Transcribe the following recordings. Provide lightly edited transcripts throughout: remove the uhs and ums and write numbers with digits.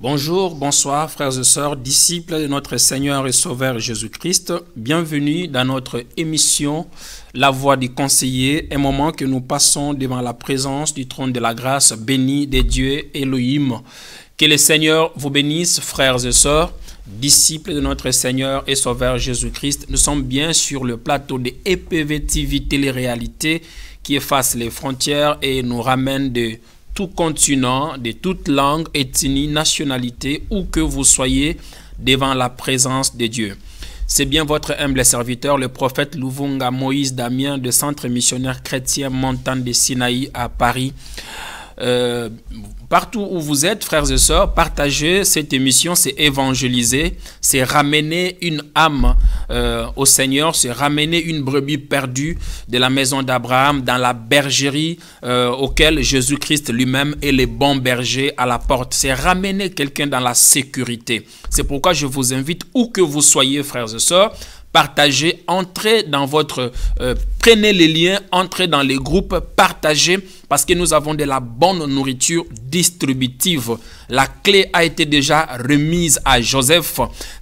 Bonjour, bonsoir frères et sœurs, disciples de notre Seigneur et Sauveur Jésus-Christ. Bienvenue dans notre émission La Voix du Conseiller, un moment que nous passons devant la présence du trône de la grâce béni des dieux Elohim. Que le Seigneur vous bénisse, frères et sœurs, disciples de notre Seigneur et Sauveur Jésus-Christ. Nous sommes bien sur le plateau de EPV TV Télé-Réalité qui efface les frontières et nous ramène de tout continent, de toute langue, ethnie, nationalité, où que vous soyez devant la présence de Dieu. C'est bien votre humble serviteur, le prophète Luvunga Moïse Damien de Centre missionnaire chrétien Montagne de Sinaï à Paris. Partout où vous êtes, frères et sœurs, partagez cette émission, c'est évangéliser, c'est ramener une âme au Seigneur, c'est ramener une brebis perdue de la maison d'Abraham dans la bergerie auquel Jésus-Christ lui-même est le bon berger à la porte. C'est ramener quelqu'un dans la sécurité. C'est pourquoi je vous invite, où que vous soyez, frères et sœurs, partagez, entrez dans votre... prenez les liens, entrez dans les groupes, partagez, parce que nous avons de la bonne nourriture distributive. La clé a été déjà remise à Joseph,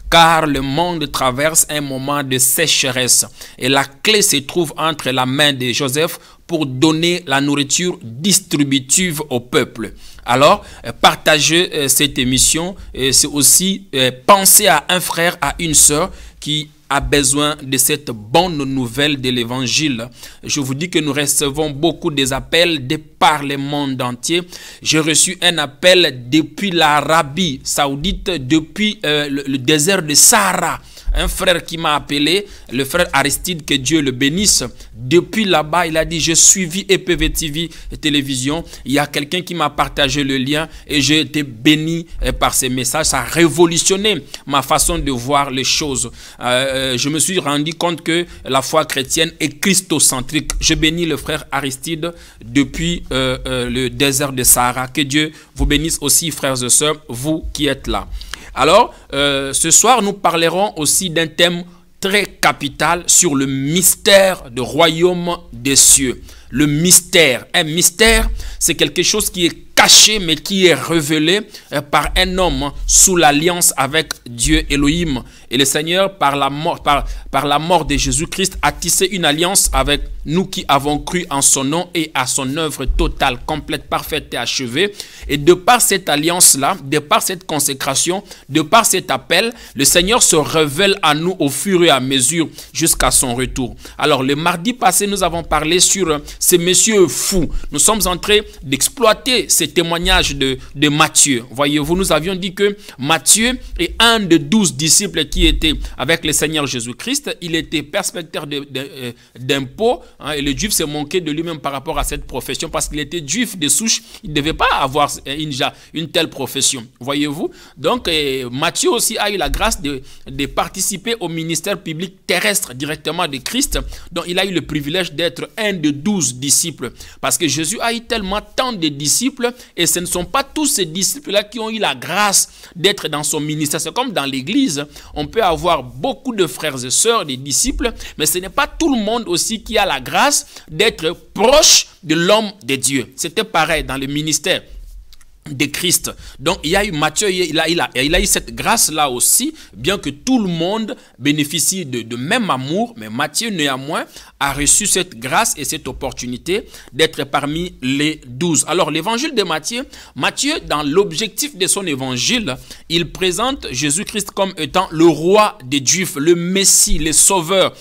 car le monde traverse un moment de sécheresse. Et la clé se trouve entre la main de Joseph pour donner la nourriture distributive au peuple. Alors, partagez cette émission. C'est aussi penser à un frère, à une sœur qui a besoin de cette bonne nouvelle de l'évangile. Je vous dis que nous recevons beaucoup des appels de par le monde entier. J'ai reçu un appel depuis l'Arabie Saoudite, depuis le désert de Sahara. Un frère qui m'a appelé, le frère Aristide, que Dieu le bénisse. Depuis là-bas, il a dit, j'ai suivi EPV TV télévision. Il y a quelqu'un qui m'a partagé le lien et j'ai été béni par ces messages. Ça a révolutionné ma façon de voir les choses. Je me suis rendu compte que la foi chrétienne est christocentrique. Je bénis le frère Aristide depuis le désert de Sahara. Que Dieu vous bénisse aussi, frères et sœurs, vous qui êtes là. Alors, ce soir, nous parlerons aussi d'un thème très capital sur le mystère du royaume des cieux. Le mystère. Un mystère, c'est quelque chose qui est caché, mais qui est révélé par un homme sous l'alliance avec Dieu Elohim. Et le Seigneur, par la mort de Jésus-Christ, a tissé une alliance avec nous qui avons cru en son nom et à son œuvre totale, complète, parfaite et achevée. Et de par cette alliance-là, de par cette consécration, de par cet appel, le Seigneur se révèle à nous au fur et à mesure jusqu'à son retour. Alors, le mardi passé, nous avons parlé sur ces messieurs fous. Nous sommes en train d'exploiter ces témoignages de Matthieu. Voyez-vous, nous avions dit que Matthieu est un des 12 disciples qui étaient avec le Seigneur Jésus-Christ. Il était perspecteur d'impôts. Et le juif s'est moqué de lui-même par rapport à cette profession parce qu'il était juif de souche. Il ne devait pas avoir une telle profession. Voyez-vous. Donc, Matthieu aussi a eu la grâce de participer au ministère public terrestre directement de Christ. Donc, il a eu le privilège d'être un de 12 disciples. Parce que Jésus a eu tellement tant de disciples et ce ne sont pas tous ces disciples-là qui ont eu la grâce d'être dans son ministère. C'est comme dans l'église. On peut avoir beaucoup de frères et sœurs, des disciples, mais ce n'est pas tout le monde aussi qui a la grâce d'être proche de l'homme de Dieu. C'était pareil dans le ministère de Christ. Donc, il y a eu Matthieu, il a eu cette grâce-là aussi, bien que tout le monde bénéficie de même amour, mais Matthieu, néanmoins, a reçu cette grâce et cette opportunité d'être parmi les 12. Alors, l'évangile de Matthieu, dans l'objectif de son évangile, il présente Jésus-Christ comme étant le roi des Juifs, le Messie, le sauveur,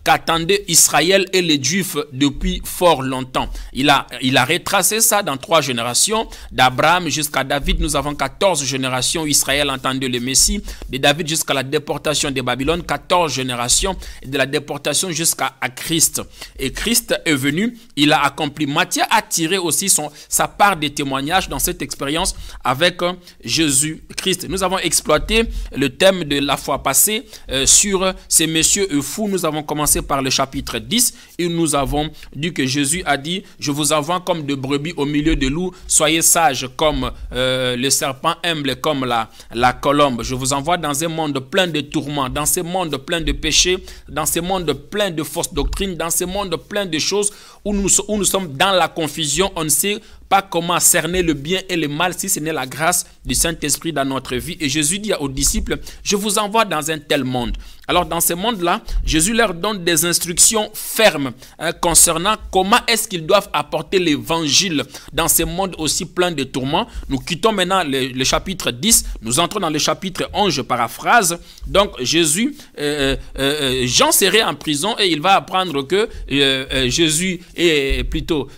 qu'attendait Israël et les Juifs depuis fort longtemps. Il a retracé ça dans 3 générations, d'Abraham jusqu'à David. Nous avons 14 générations où Israël entendait le Messie. De David jusqu'à la déportation de Babylone, 14 générations. Et de la déportation jusqu'à Christ. Et Christ est venu, il a accompli. Matthieu a tiré aussi sa part des témoignages dans cette expérience avec Jésus-Christ. Nous avons exploité le thème de la fois passée sur ces messieurs fous. Nous avons commencé par le chapitre 10 et nous avons dit que Jésus a dit, je vous envoie comme de brebis au milieu de loups, soyez sages comme le serpent, humble comme la colombe. Je vous envoie dans un monde plein de tourments, dans ce monde plein de péchés, dans ce monde plein de fausses doctrines, dans ce monde plein de choses où nous sommes dans la confusion. On ne sait pas comment cerner le bien et le mal si ce n'est la grâce du Saint-Esprit dans notre vie. Et Jésus dit aux disciples, je vous envoie dans un tel monde. Alors dans ce monde-là, Jésus leur donne des instructions fermes concernant comment est-ce qu'ils doivent apporter l'évangile dans ce monde aussi plein de tourments. Nous quittons maintenant le chapitre 10, nous entrons dans le chapitre 11, je paraphrase. Donc Jésus, Jean serait en prison et il va apprendre que Jésus est plutôt,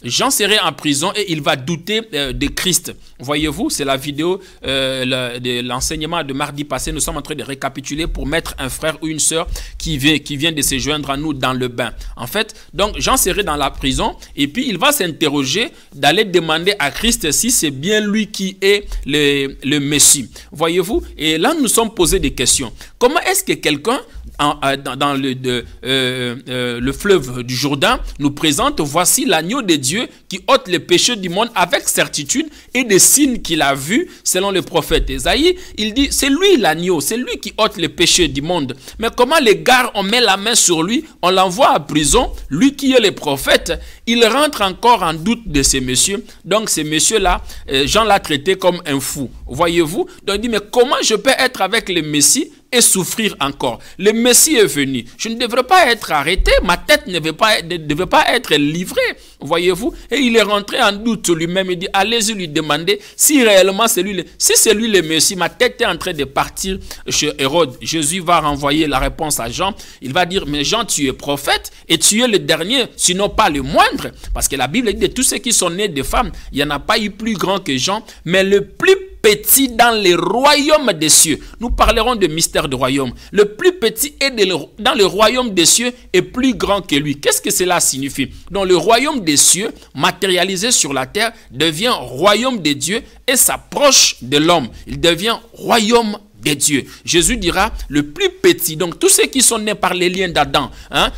Jean serait en prison et il va douter de Christ. Voyez-vous, c'est la vidéo de l'enseignement de mardi passé. Nous sommes en train de récapituler pour mettre un frère ou une sœur qui vient de se joindre à nous dans le bain. En fait, donc Jean serait dans la prison et puis il va s'interroger d'aller demander à Christ si c'est bien lui qui est le Messie. Voyez-vous, et là nous nous sommes posé des questions. Comment est-ce que quelqu'un dans le fleuve du Jourdain nous présente, voici l'agneau de Dieu qui ôte les péchés du monde avec certitude et des signes qu'il a vus selon le prophète Ésaïe. Il dit c'est lui l'agneau, c'est lui qui ôte les péchés du monde. Mais comment les gars, on met la main sur lui, on l'envoie à prison, lui qui est le prophète, il rentre encore en doute de ces messieurs. Donc ces messieurs-là, Jean l'a traité comme un fou. Voyez-vous? Donc il dit mais comment je peux être avec le Messie et souffrir encore? Le Messie est venu. Je ne devrais pas être arrêté. Ma tête ne devait pas être livrée. Voyez-vous? Et il est rentré en doute lui-même. Il dit, allez-y lui demander si réellement c'est lui. Si c'est lui le Messie, ma tête est en train de partir chez Hérode. Jésus va renvoyer la réponse à Jean. Il va dire, mais Jean, tu es prophète et tu es le dernier, sinon pas le moindre. Parce que la Bible dit de tous ceux qui sont nés de femmes, il n'y en a pas eu plus grand que Jean, mais le plus petit dans les royaumes des cieux. Nous parlerons de mystère du royaume. Le plus petit est dans le royaume des cieux est plus grand que lui. Qu'est-ce que cela signifie? Donc le royaume des cieux, matérialisé sur la terre, devient royaume de Dieu et s'approche de l'homme. Il devient royaume de Dieu. Jésus dira le plus petit. Donc tous ceux qui sont nés par les liens d'Adam,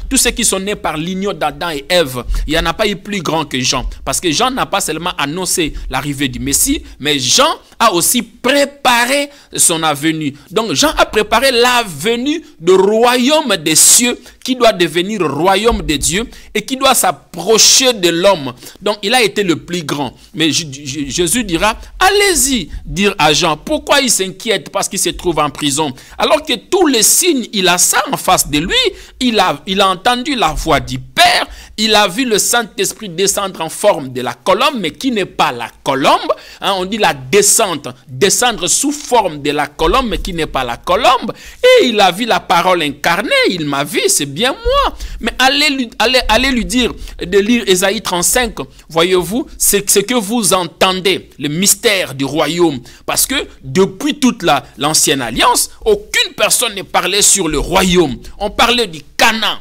tous ceux qui sont nés par l'union d'Adam et Ève, il n'y en a pas eu plus grand que Jean. Parce que Jean n'a pas seulement annoncé l'arrivée du Messie, mais Jean a aussi préparé son avenue. Donc Jean a préparé la venue du royaume des cieux qui doit devenir royaume de Dieu et qui doit s'approcher de l'homme. Donc il a été le plus grand. Mais Jésus dira, allez-y dire à Jean, pourquoi il s'inquiète parce qu'il se trouve en prison? Alors que tous les signes, il a ça en face de lui. Il a entendu la voix du Père. Il a vu le Saint-Esprit descendre en forme de la colombe, mais qui n'est pas la colombe. On dit la descente, descendre sous forme de la colombe, mais qui n'est pas la colombe. Et il a vu la parole incarnée. Il m'a vu, c'est bien moi. Mais allez lui dire de lire Ésaïe 35. Voyez-vous, c'est ce que vous entendez, le mystère du royaume. Parce que depuis toute l'ancienne alliance, aucune personne ne parlait sur le royaume. On parlait du Canaan,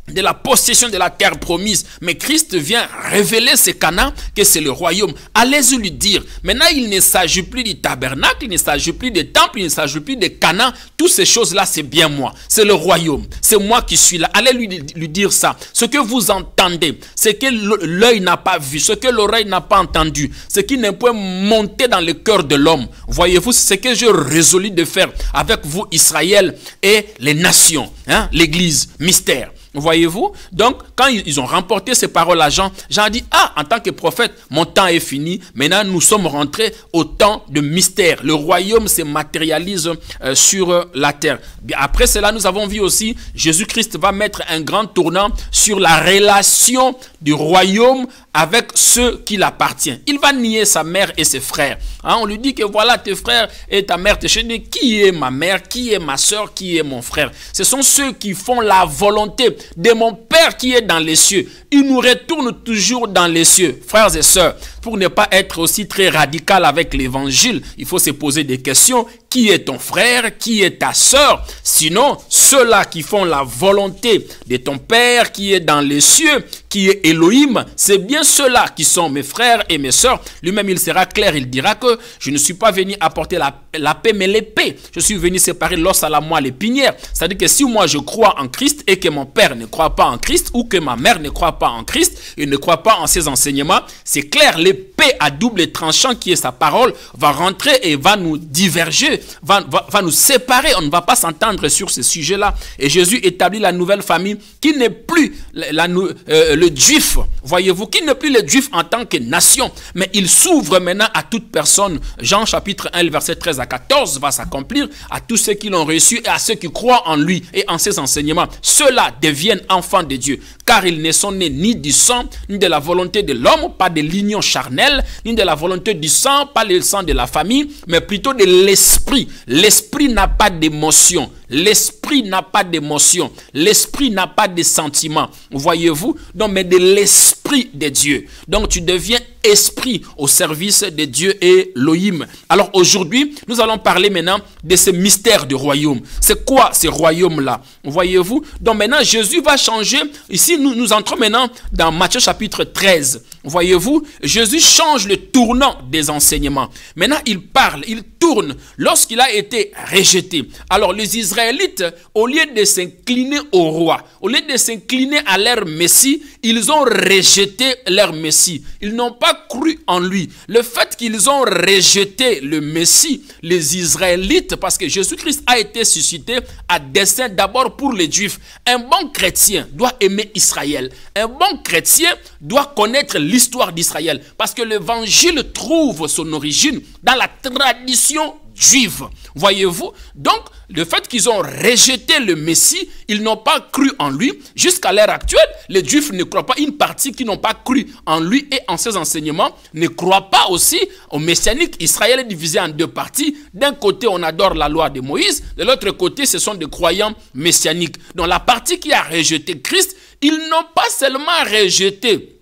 de la possession de la terre promise. Mais Christ vient révéler ce Canaan que c'est le royaume. Allez-y lui dire. Maintenant, il ne s'agit plus du tabernacle, il ne s'agit plus des temples, il ne s'agit plus de Canaan. Toutes ces choses-là, c'est bien moi. C'est le royaume. C'est moi qui suis là. Allez lui dire ça. Ce que vous entendez, ce que l'œil n'a pas vu, ce que l'oreille n'a pas entendu, ce qui ne peut monter dans le cœur de l'homme. Voyez-vous, c'est ce que je résolu de faire avec vous, Israël et les nations. L'église, mystère. Voyez-vous? Donc, quand ils ont remporté ces paroles à Jean, Jean a dit, en tant que prophète, mon temps est fini. Maintenant, nous sommes rentrés au temps de mystère. Le royaume se matérialise sur la terre. Après cela, nous avons vu aussi, Jésus-Christ va mettre un grand tournant sur la relation du royaume avec ceux qui l'appartiennent. Il va nier sa mère et ses frères. On lui dit que voilà tes frères et ta mère. Qui est ma mère? Qui est ma soeur? Qui est mon frère? Ce sont ceux qui font la volonté de mon Père qui est dans les cieux. Il nous retourne toujours dans les cieux. Frères et sœurs, pour ne pas être aussi très radical avec l'évangile, il faut se poser des questions. Qui est ton frère? Qui est ta sœur? Sinon, ceux-là qui font la volonté de ton Père qui est dans les cieux, qui est Elohim, c'est bien ceux-là qui sont mes frères et mes sœurs. Lui-même, il sera clair, il dira que je ne suis pas venu apporter la paix, mais l'épée. Je suis venu séparer l'os à la moelle épinière. C'est-à-dire que si moi je crois en Christ et que mon père ne croit pas en Christ ou que ma mère ne croit croit pas en Christ, il ne croit pas en ses enseignements, c'est clair, l'épée à double tranchant qui est sa parole va rentrer et va nous diverger, va nous séparer. On ne va pas s'entendre sur ce sujet-là. Et Jésus établit la nouvelle famille qui n'est plus le juif, voyez-vous, qui n'est plus le juif en tant que nation, mais il s'ouvre maintenant à toute personne. Jean chapitre 1, verset 13 à 14 va s'accomplir à tous ceux qui l'ont reçu et à ceux qui croient en lui et en ses enseignements. Ceux-là deviennent enfants de Dieu, car ils ne sont nés ni du sang, ni de la volonté de l'homme, pas de l'union charnelle, ni de la volonté du sang, pas le sang de la famille, mais plutôt de l'esprit. L'esprit n'a pas d'émotion. L'esprit n'a pas d'émotion. L'esprit n'a pas de sentiments. Voyez-vous? Donc, mais de l'esprit de Dieu. Donc, tu deviens esprit au service de Dieu et Elohim. Alors, aujourd'hui, nous allons parler maintenant de ce mystère du royaume. C'est quoi ce royaume-là? Voyez-vous? Donc, maintenant, Jésus va changer. Ici, nous entrons maintenant dans Matthieu chapitre 13. Voyez-vous? Jésus change le tournant des enseignements. Maintenant, il parle, il tourne lorsqu'il a été rejeté. Alors, les Israélites, au lieu de s'incliner au roi, au lieu de s'incliner à leur Messie, ils ont rejeté leur Messie. Ils n'ont pas cru en lui. Le fait qu'ils ont rejeté le Messie, les Israélites, parce que Jésus-Christ a été suscité à dessein d'abord pour les Juifs. Un bon chrétien doit aimer Israël. Un bon chrétien doit connaître l'histoire d'Israël, parce que l'évangile trouve son origine dans la tradition juive. Voyez-vous? Donc, le fait qu'ils ont rejeté le Messie, ils n'ont pas cru en lui. Jusqu'à l'heure actuelle, les Juifs ne croient pas. Une partie qui n'ont pas cru en lui et en ses enseignements ne croient pas aussi au messianique. Israël est divisé en deux parties. D'un côté, on adore la loi de Moïse. De l'autre côté, ce sont des croyants messianiques. Donc, la partie qui a rejeté Christ, ils n'ont pas seulement rejeté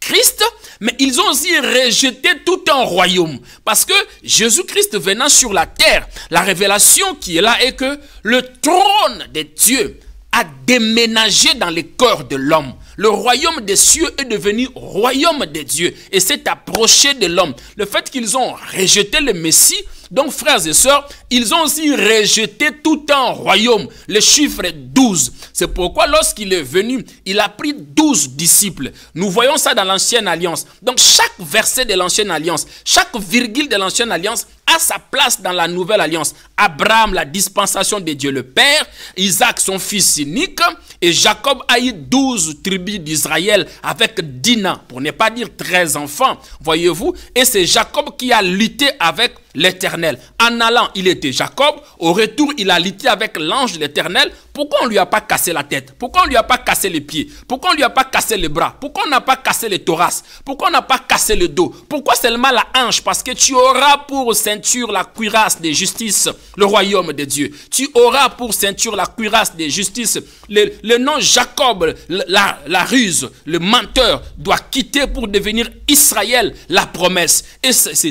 Christ, mais ils ont aussi rejeté tout un royaume. Parce que Jésus-Christ venant sur la terre, la révélation qui est là est que le trône de Dieu a déménagé dans le cœur de l'homme. Le royaume des cieux est devenu royaume de Dieu et s'est approché de l'homme. Le fait qu'ils ont rejeté le Messie, donc frères et sœurs, ils ont aussi rejeté tout un royaume. Le chiffre est 12. C'est pourquoi lorsqu'il est venu, il a pris 12 disciples. Nous voyons ça dans l'ancienne alliance. Donc chaque verset de l'ancienne alliance, chaque virgule de l'ancienne alliance a sa place dans la nouvelle alliance. Abraham, la dispensation de Dieu le Père, Isaac, son fils unique, et Jacob a eu 12 tribus d'Israël avec Dina, pour ne pas dire 13 enfants, voyez-vous, et c'est Jacob qui a lutté avec l'Éternel. En allant, il était Jacob, au retour, il a lutté avec l'ange de l'Éternel. Pourquoi on ne lui a pas cassé la tête? Pourquoi on ne lui a pas cassé les pieds? Pourquoi on ne lui a pas cassé les bras? Pourquoi on n'a pas cassé les thoraces? Pourquoi on n'a pas cassé le dos? Pourquoi seulement la hanche? Parce que tu auras pour ceinture la cuirasse de justice, le royaume de Dieu. Tu auras pour ceinture la cuirasse de justice. Le nom Jacob, la ruse, le menteur, doit quitter pour devenir Israël, la promesse. Et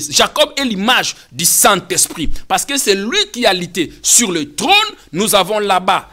Jacob est l'image du Saint-Esprit. Parce que c'est lui qui a lutté sur le trône. Nous avons là-bas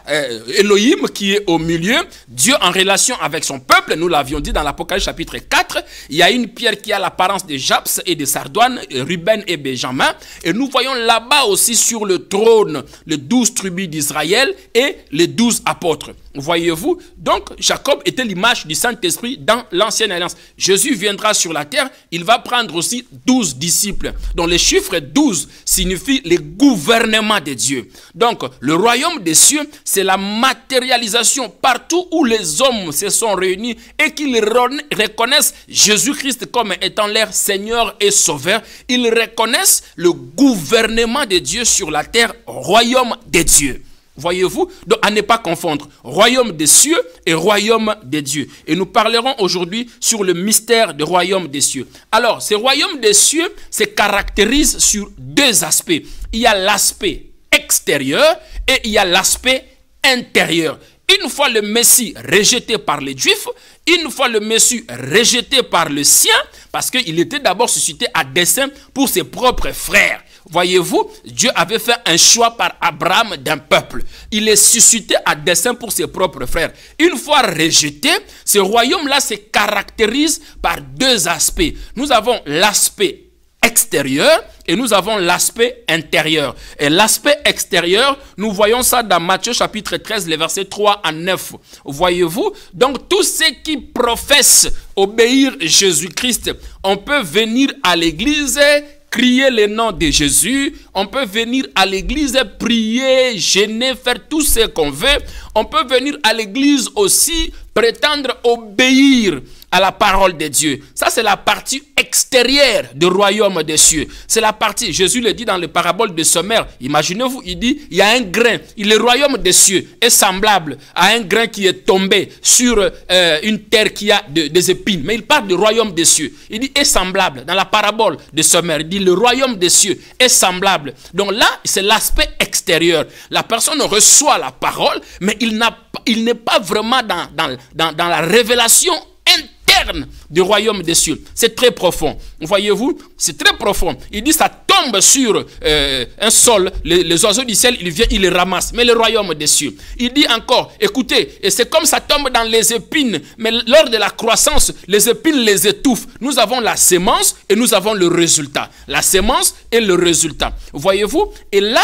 Elohim qui est au milieu, Dieu en relation avec son peuple. Nous l'avions dit dans l'Apocalypse chapitre 4. Il y a une pierre qui a l'apparence de Japs et de Sardoine, Ruben et Benjamin. Et nous voyons là-bas aussi sur le trône les 12 tribus d'Israël et les 12 apôtres. Voyez-vous? Donc, Jacob était l'image du Saint-Esprit dans l'ancienne alliance. Jésus viendra sur la terre, il va prendre aussi 12 disciples. Donc, le chiffre 12 signifie le gouvernement de Dieu. Donc, le royaume des cieux, c'est la matérialisation partout où les hommes se sont réunis et qu'ils reconnaissent Jésus-Christ comme étant leur Seigneur et Sauveur. Ils reconnaissent le gouvernement de Dieu sur la terre, royaume de Dieu. Voyez-vous? Donc, à ne pas confondre royaume des cieux et royaume des dieux. Et nous parlerons aujourd'hui sur le mystère du royaume des cieux. Alors, ce royaume des cieux se caractérise sur deux aspects. Il y a l'aspect extérieur et il y a l'aspect intérieur. Une fois le Messie rejeté par les Juifs, une fois le Messie rejeté par le sien, parce qu'il était d'abord suscité à dessein pour ses propres frères. Voyez-vous, Dieu avait fait un choix par Abraham d'un peuple. Il est suscité à dessein pour ses propres frères. Une fois rejeté, ce royaume-là se caractérise par deux aspects. Nous avons l'aspect extérieur et nous avons l'aspect intérieur. Et l'aspect extérieur, nous voyons ça dans Matthieu chapitre 13, les versets 3 à 9. Voyez-vous? Donc tous ceux qui professent obéir Jésus-Christ, on peut venir à l'église, crier le nom de Jésus, on peut venir à l'église, prier, jeûner, faire tout ce qu'on veut. On peut venir à l'église aussi, prétendre obéir à la parole de Dieu. Ça, c'est la partie extérieure du royaume des cieux. C'est la partie, Jésus le dit dans les paraboles de sommaire. Imaginez-vous, il dit, il y a un grain. Le royaume des cieux est semblable à un grain qui est tombé sur une terre qui a des épines. Mais il parle du royaume des cieux. Il dit, est semblable. Dans la parabole de sommaire, il dit, le royaume des cieux est semblable. Donc là, c'est l'aspect extérieur. La personne reçoit la parole, mais il n'est pas vraiment dans la révélation interne du royaume des cieux. C'est très profond. Voyez-vous, c'est très profond. Il dit ça tombe sur un sol, les oiseaux du ciel, il vient, il les ramasse. Mais le royaume des cieux. Il dit encore, écoutez, et c'est comme ça tombe dans les épines, mais lors de la croissance, les épines les étouffent. Nous avons la sémence et nous avons le résultat. La sémence et le résultat. Voyez-vous, et là,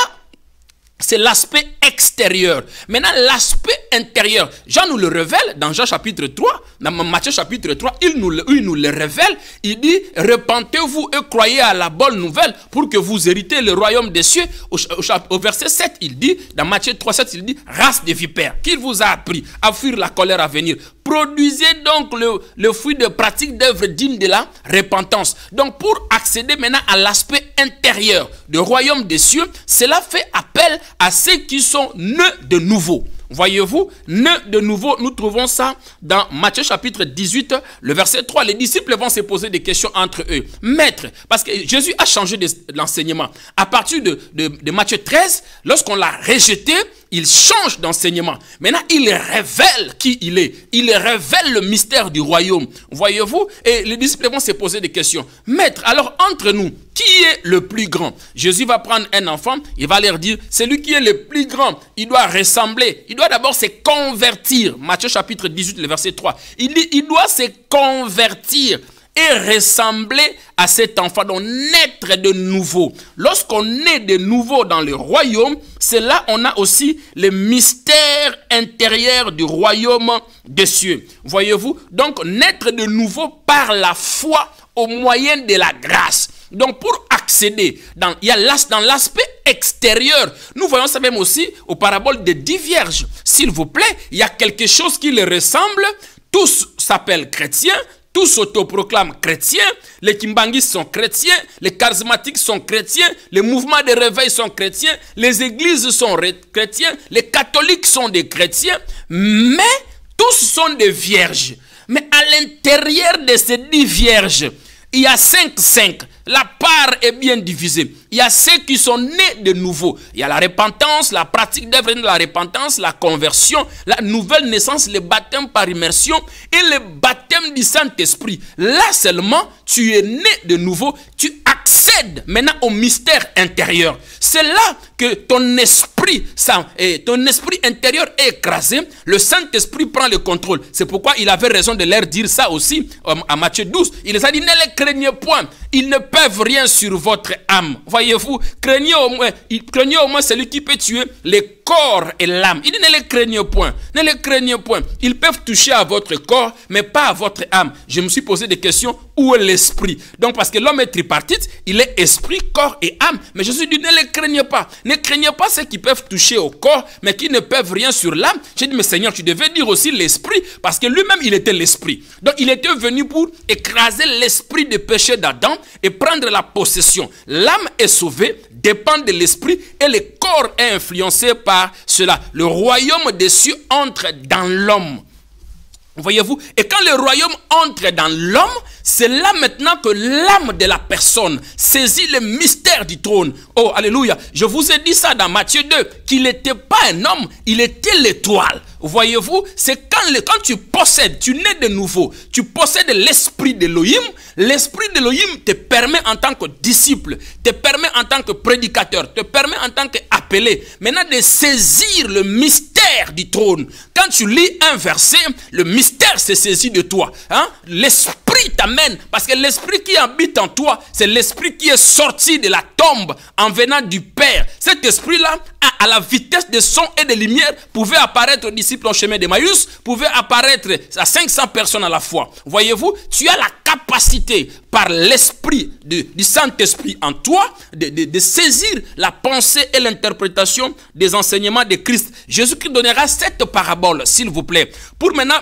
c'est l'aspect extérieur. Maintenant, l'aspect intérieur, Jean nous le révèle dans Jean chapitre 3, dans Matthieu chapitre 3, il nous le révèle. Il dit, repentez-vous et croyez à la bonne nouvelle pour que vous héritez le royaume des cieux. Au verset 7, il dit, dans Matthieu 3, 7, il dit, race de vipères, qu'il vous a appris à fuir la colère à venir. Produisez donc le fruit de pratique d'œuvres dignes de la repentance. Donc, pour accéder maintenant à l'aspect intérieur du royaume des cieux, cela fait appel à ceux qui sont nés de nouveau. Voyez-vous, nés de nouveau, nous trouvons ça dans Matthieu chapitre 18, le verset 3. Les disciples vont se poser des questions entre eux. Maître, parce que Jésus a changé l'enseignement. À partir de Matthieu 13, lorsqu'on l'a rejeté, il change d'enseignement. Maintenant, il révèle qui il est. Il révèle le mystère du royaume. Voyez-vous, et les disciples vont se poser des questions. Maître, alors entre nous, qui est le plus grand? Jésus va prendre un enfant, il va leur dire, celui qui est le plus grand, il doit ressembler, il doit d'abord se convertir. Matthieu chapitre 18, le verset 3. Il dit, il doit se convertir et ressembler à cet enfant, donc naître de nouveau. Lorsqu'on naît de nouveau dans le royaume, c'est là on a aussi le mystère intérieur du royaume des cieux. Voyez-vous, donc naître de nouveau par la foi au moyen de la grâce. Donc pour accéder, dans l'aspect extérieur, nous voyons ça même aussi aux paraboles des 10 vierges. S'il vous plaît, il y a quelque chose qui les ressemble, tous s'appellent chrétiens, tous s'autoproclament chrétiens, les kimbanguistes sont chrétiens, les charismatiques sont chrétiens, les mouvements de réveil sont chrétiens, les églises sont chrétiens, les catholiques sont des chrétiens, mais tous sont des vierges. Mais à l'intérieur de ces 10 vierges, il y a 5. La part est bien divisée. Il y a ceux qui sont nés de nouveau. Il y a la repentance, la pratique d'œuvre de la repentance, la conversion, la nouvelle naissance, le baptême par immersion et le baptême du Saint-Esprit. Là seulement, tu es né de nouveau, tu accèdes maintenant au mystère intérieur. C'est là que ton esprit intérieur est écrasé. Le Saint-Esprit prend le contrôle. C'est pourquoi il avait raison de leur dire ça aussi à Matthieu 12. Il les a dit, ne les craignez point. Ils ne peuvent rien sur votre âme. Voyez-vous, craignez au moins celui qui peut tuer les corps et l'âme. Il dit, ne les craignez point. Ne les craignez point. Ils peuvent toucher à votre corps, mais pas à votre âme. Je me suis posé des questions. Où est l'esprit? Donc, parce que l'homme est tripartite, il est esprit, corps et âme. Mais Jésus dit, ne les craignez pas. Ne craignez pas ceux qui peuvent toucher au corps, mais qui ne peuvent rien sur l'âme. J'ai dit, mais Seigneur, tu devais dire aussi l'esprit, parce que lui-même, il était l'esprit. Donc, il était venu pour écraser l'esprit de péché d'Adam et prendre la possession. L'âme est sauvée, dépend de l'esprit, et le corps est influencé par cela. Le royaume des cieux entre dans l'homme. Voyez-vous, et quand le royaume entre dans l'homme, c'est là maintenant que l'âme de la personne saisit le mystère du trône. Oh, alléluia. Je vous ai dit ça dans Matthieu 2, qu'il n'était pas un homme, il était l'étoile. Voyez-vous, c'est quand tu possèdes, tu nais de nouveau, tu possèdes l'esprit d'Élohim. L'esprit d'Élohim te permet en tant que disciple, te permet en tant que prédicateur, te permet en tant qu'appelé, maintenant de saisir le mystère du trône. Quand tu lis un verset, le mystère se saisit de toi. L'esprit l'esprit t'amène, parce que l'esprit qui habite en toi, c'est l'esprit qui est sorti de la tombe en venant du Père. Cet esprit-là, à la vitesse de son et de lumière, pouvait apparaître aux disciples au chemin d'Emmaüs, pouvait apparaître à 500 personnes à la fois. Voyez-vous, tu as la capacité par l'esprit du Saint-Esprit en toi de saisir la pensée et l'interprétation des enseignements de Christ. Jésus-Christ donnera cette parabole, s'il vous plaît, pour maintenant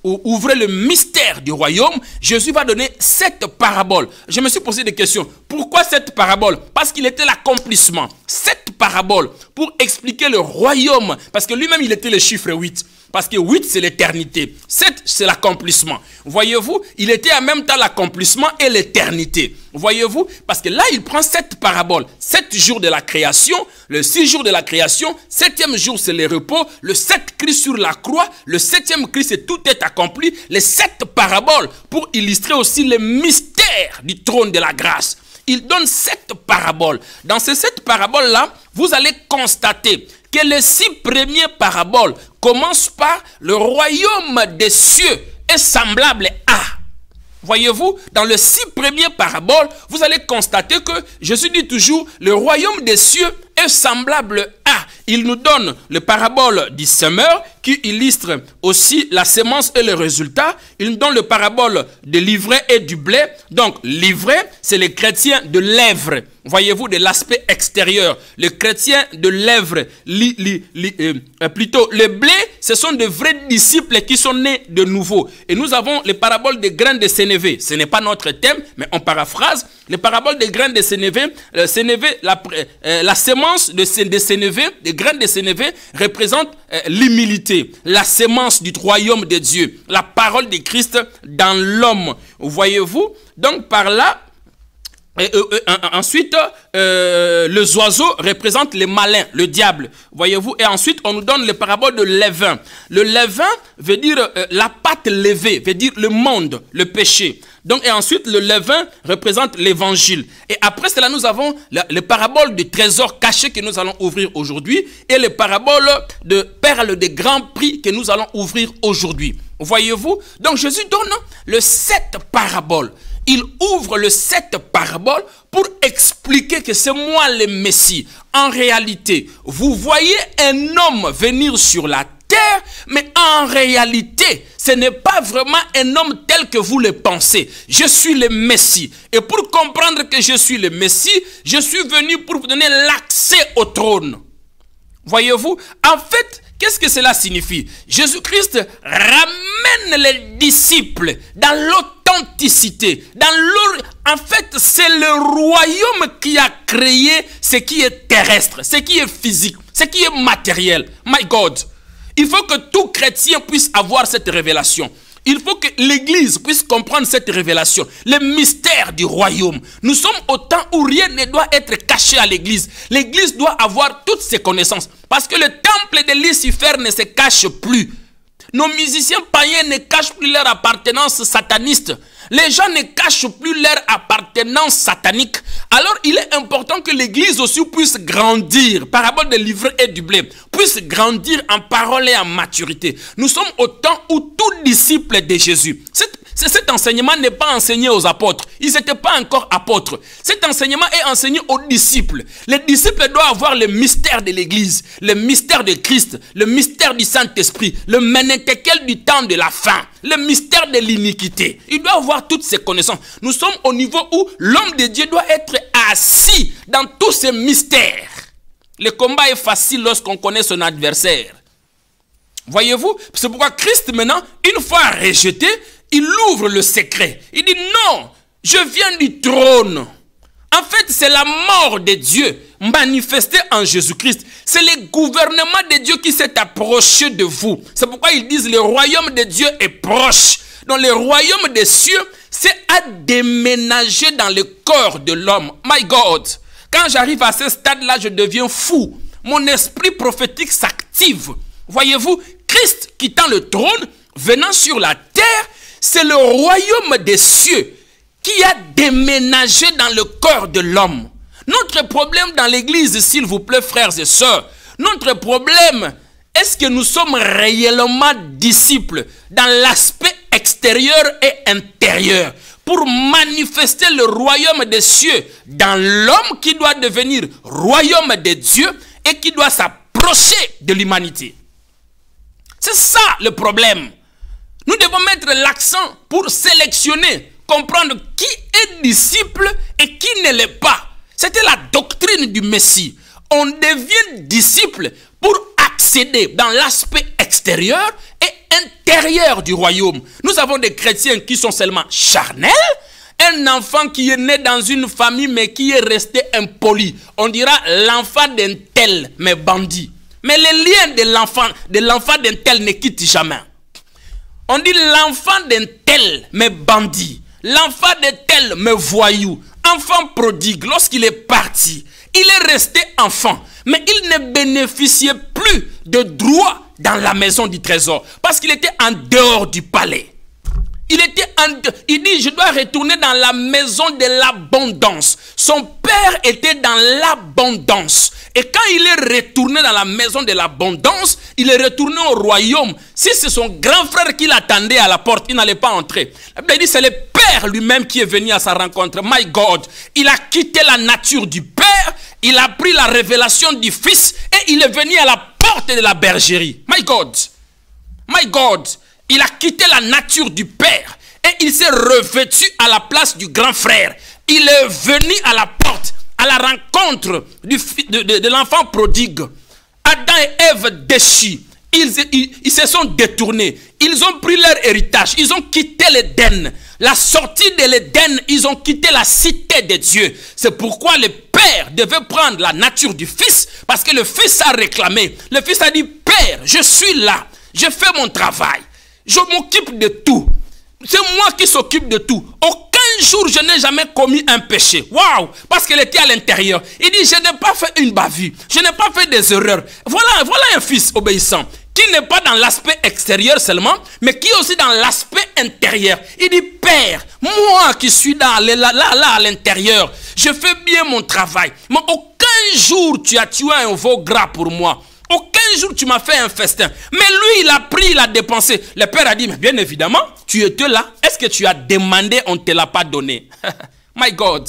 ouvrir le mystère du royaume. Jésus va donner cette parabole. Je me suis posé des questions. Pourquoi cette parabole? Parce qu'il était l'accomplissement. Cette parabole pour expliquer le royaume, parce que lui-même il était le chiffre 8. Parce que 8, c'est l'éternité. 7, c'est l'accomplissement. Voyez-vous, il était en même temps l'accomplissement et l'éternité. Voyez-vous, parce que là, il prend cette parabole. 7 jours de la création, le 6 jours de la création, 7e jour, c'est le repos, le 7 Christ sur la croix, le 7e Christ, c'est tout est accompli. Les 7 paraboles pour illustrer aussi les mystères du trône de la grâce. Il donne 7 paraboles. Dans ces 7 paraboles-là, vous allez constater que les 6 premières paraboles commencent par le royaume des cieux est semblable à. Voyez-vous, dans les 6 premières paraboles, vous allez constater que Jésus dit toujours le royaume des cieux est semblable à. Il nous donne le parabole du semeur qui illustre aussi la semence et le résultat. Il nous donne le parabole de l'ivraie et du blé. Donc l'ivraie, c'est les chrétiens de lèvres. Voyez-vous, de l'aspect extérieur. Les chrétiens de lèvres, plutôt le blé, ce sont de vrais disciples qui sont nés de nouveau. Et nous avons les paraboles des grains de sénévé. Ce n'est pas notre thème, mais on paraphrase. Les paraboles des grains de sénévé, la semence de sénévé, des grains de sénévé représente l'humilité, la semence du royaume de Dieu, la parole de Christ dans l'homme. Voyez-vous, donc par là, ensuite, les oiseaux représentent les malins, le diable. Voyez-vous, et ensuite, on nous donne les paraboles de levain. Le levain veut dire la pâte levée, veut dire le monde, le péché. Donc, et ensuite, le levain représente l'évangile. Et après cela, nous avons les paraboles du trésor caché que nous allons ouvrir aujourd'hui et les paraboles de perles de grand prix que nous allons ouvrir aujourd'hui. Voyez-vous, donc Jésus donne les 7 paraboles. Il ouvre les 7 paraboles pour expliquer que c'est moi le Messie. En réalité, vous voyez un homme venir sur la terre, mais en réalité, ce n'est pas vraiment un homme tel que vous le pensez. Je suis le Messie. Et pour comprendre que je suis le Messie, je suis venu pour vous donner l'accès au trône. Voyez-vous, en fait, qu'est-ce que cela signifie? Jésus-Christ ramène les disciples dans l'authenticité. En fait, c'est le royaume qui a créé ce qui est terrestre, ce qui est physique, ce qui est matériel. My God, il faut que tout chrétien puisse avoir cette révélation. Il faut que l'Église puisse comprendre cette révélation, le mystère du royaume. Nous sommes au temps où rien ne doit être caché à l'Église. L'Église doit avoir toutes ses connaissances. Parce que le temple de Lucifer ne se cache plus. Nos musiciens païens ne cachent plus leur appartenance sataniste. Les gens ne cachent plus leur appartenance satanique. Alors il est important que l'Église aussi puisse grandir. Parabole de l'ivraie et du blé. Puisse grandir en parole et en maturité. Nous sommes au temps où tout disciple de Jésus. Cet enseignement n'est pas enseigné aux apôtres. Ils n'étaient pas encore apôtres. Cet enseignement est enseigné aux disciples. Les disciples doivent avoir le mystère de l'Église, le mystère de Christ, le mystère du Saint-Esprit, le Ménétékel du temps de la fin, le mystère de l'iniquité. Ils doivent avoir toutes ces connaissances. Nous sommes au niveau où l'homme de Dieu doit être assis dans tous ces mystères. Le combat est facile lorsqu'on connaît son adversaire. Voyez-vous, c'est pourquoi Christ maintenant, une fois rejeté, il ouvre le secret. Il dit non, je viens du trône. En fait, c'est la mort de Dieu manifestée en Jésus-Christ. C'est le gouvernement de Dieu qui s'est approché de vous. C'est pourquoi ils disent le royaume de Dieu est proche. Donc le royaume des cieux, c'est à déménager dans le corps de l'homme. My God, quand j'arrive à ce stade-là, je deviens fou. Mon esprit prophétique s'active. Voyez-vous, Christ quittant le trône, venant sur la terre, c'est le royaume des cieux qui a déménagé dans le corps de l'homme. Notre problème dans l'église, s'il vous plaît, frères et sœurs, notre problème, est-ce que nous sommes réellement disciples dans l'aspect extérieur et intérieur pour manifester le royaume des cieux dans l'homme qui doit devenir royaume de Dieu et qui doit s'approcher de l'humanité. C'est ça le problème. Nous devons mettre l'accent pour sélectionner, comprendre qui est disciple et qui ne l'est pas. C'était la doctrine du Messie. On devient disciple pour accéder dans l'aspect extérieur et intérieur du royaume. Nous avons des chrétiens qui sont seulement charnels. Un enfant qui est né dans une famille mais qui est resté impoli. On dira l'enfant d'un tel mais bandit. Mais les liens de l'enfant d'un tel ne quittent jamais. On dit l'enfant d'un tel mais bandit. L'enfant d'un tel mais voyou. Enfant prodigue, lorsqu'il est parti, il est resté enfant. Mais il ne bénéficiait plus de droits dans la maison du trésor. Parce qu'il était en dehors du palais. Il dit, je dois retourner dans la maison de l'abondance. Son père était dans l'abondance. Et quand il est retourné dans la maison de l'abondance, il est retourné au royaume. Si c'est son grand frère qui l'attendait à la porte, il n'allait pas entrer. La Bible dit, c'est le père lui-même qui est venu à sa rencontre. My God, il a quitté la nature du père, il a pris la révélation du fils et il est venu à la porte de la bergerie. My God, il a quitté la nature du père et il s'est revêtu à la place du grand frère. Il est venu à la porte, à la rencontre de l'enfant prodigue. Adam et Ève déchus, ils se sont détournés. Ils ont pris leur héritage, ils ont quitté l'Éden. La sortie de l'Éden, ils ont quitté la cité de Dieu. C'est pourquoi le père devait prendre la nature du fils, parce que le fils a réclamé. Le fils a dit, Père, je suis là, je fais mon travail. Je m'occupe de tout. C'est moi qui s'occupe de tout. Aucun jour, je n'ai jamais commis un péché. Waouh! Parce qu'elle était à l'intérieur. Il dit, je n'ai pas fait une bavure. Je n'ai pas fait des erreurs. Voilà un fils obéissant. Qui n'est pas dans l'aspect extérieur seulement, mais qui est aussi dans l'aspect intérieur. Il dit, Père, moi qui suis là à l'intérieur, je fais bien mon travail. Mais aucun jour, tu as tué un veau gras pour moi. Aucun jour tu m'as fait un festin. Mais lui, il a pris, il a dépensé. Le père a dit, mais bien évidemment, tu étais là. Est-ce que tu as demandé, on ne te l'a pas donné? My God.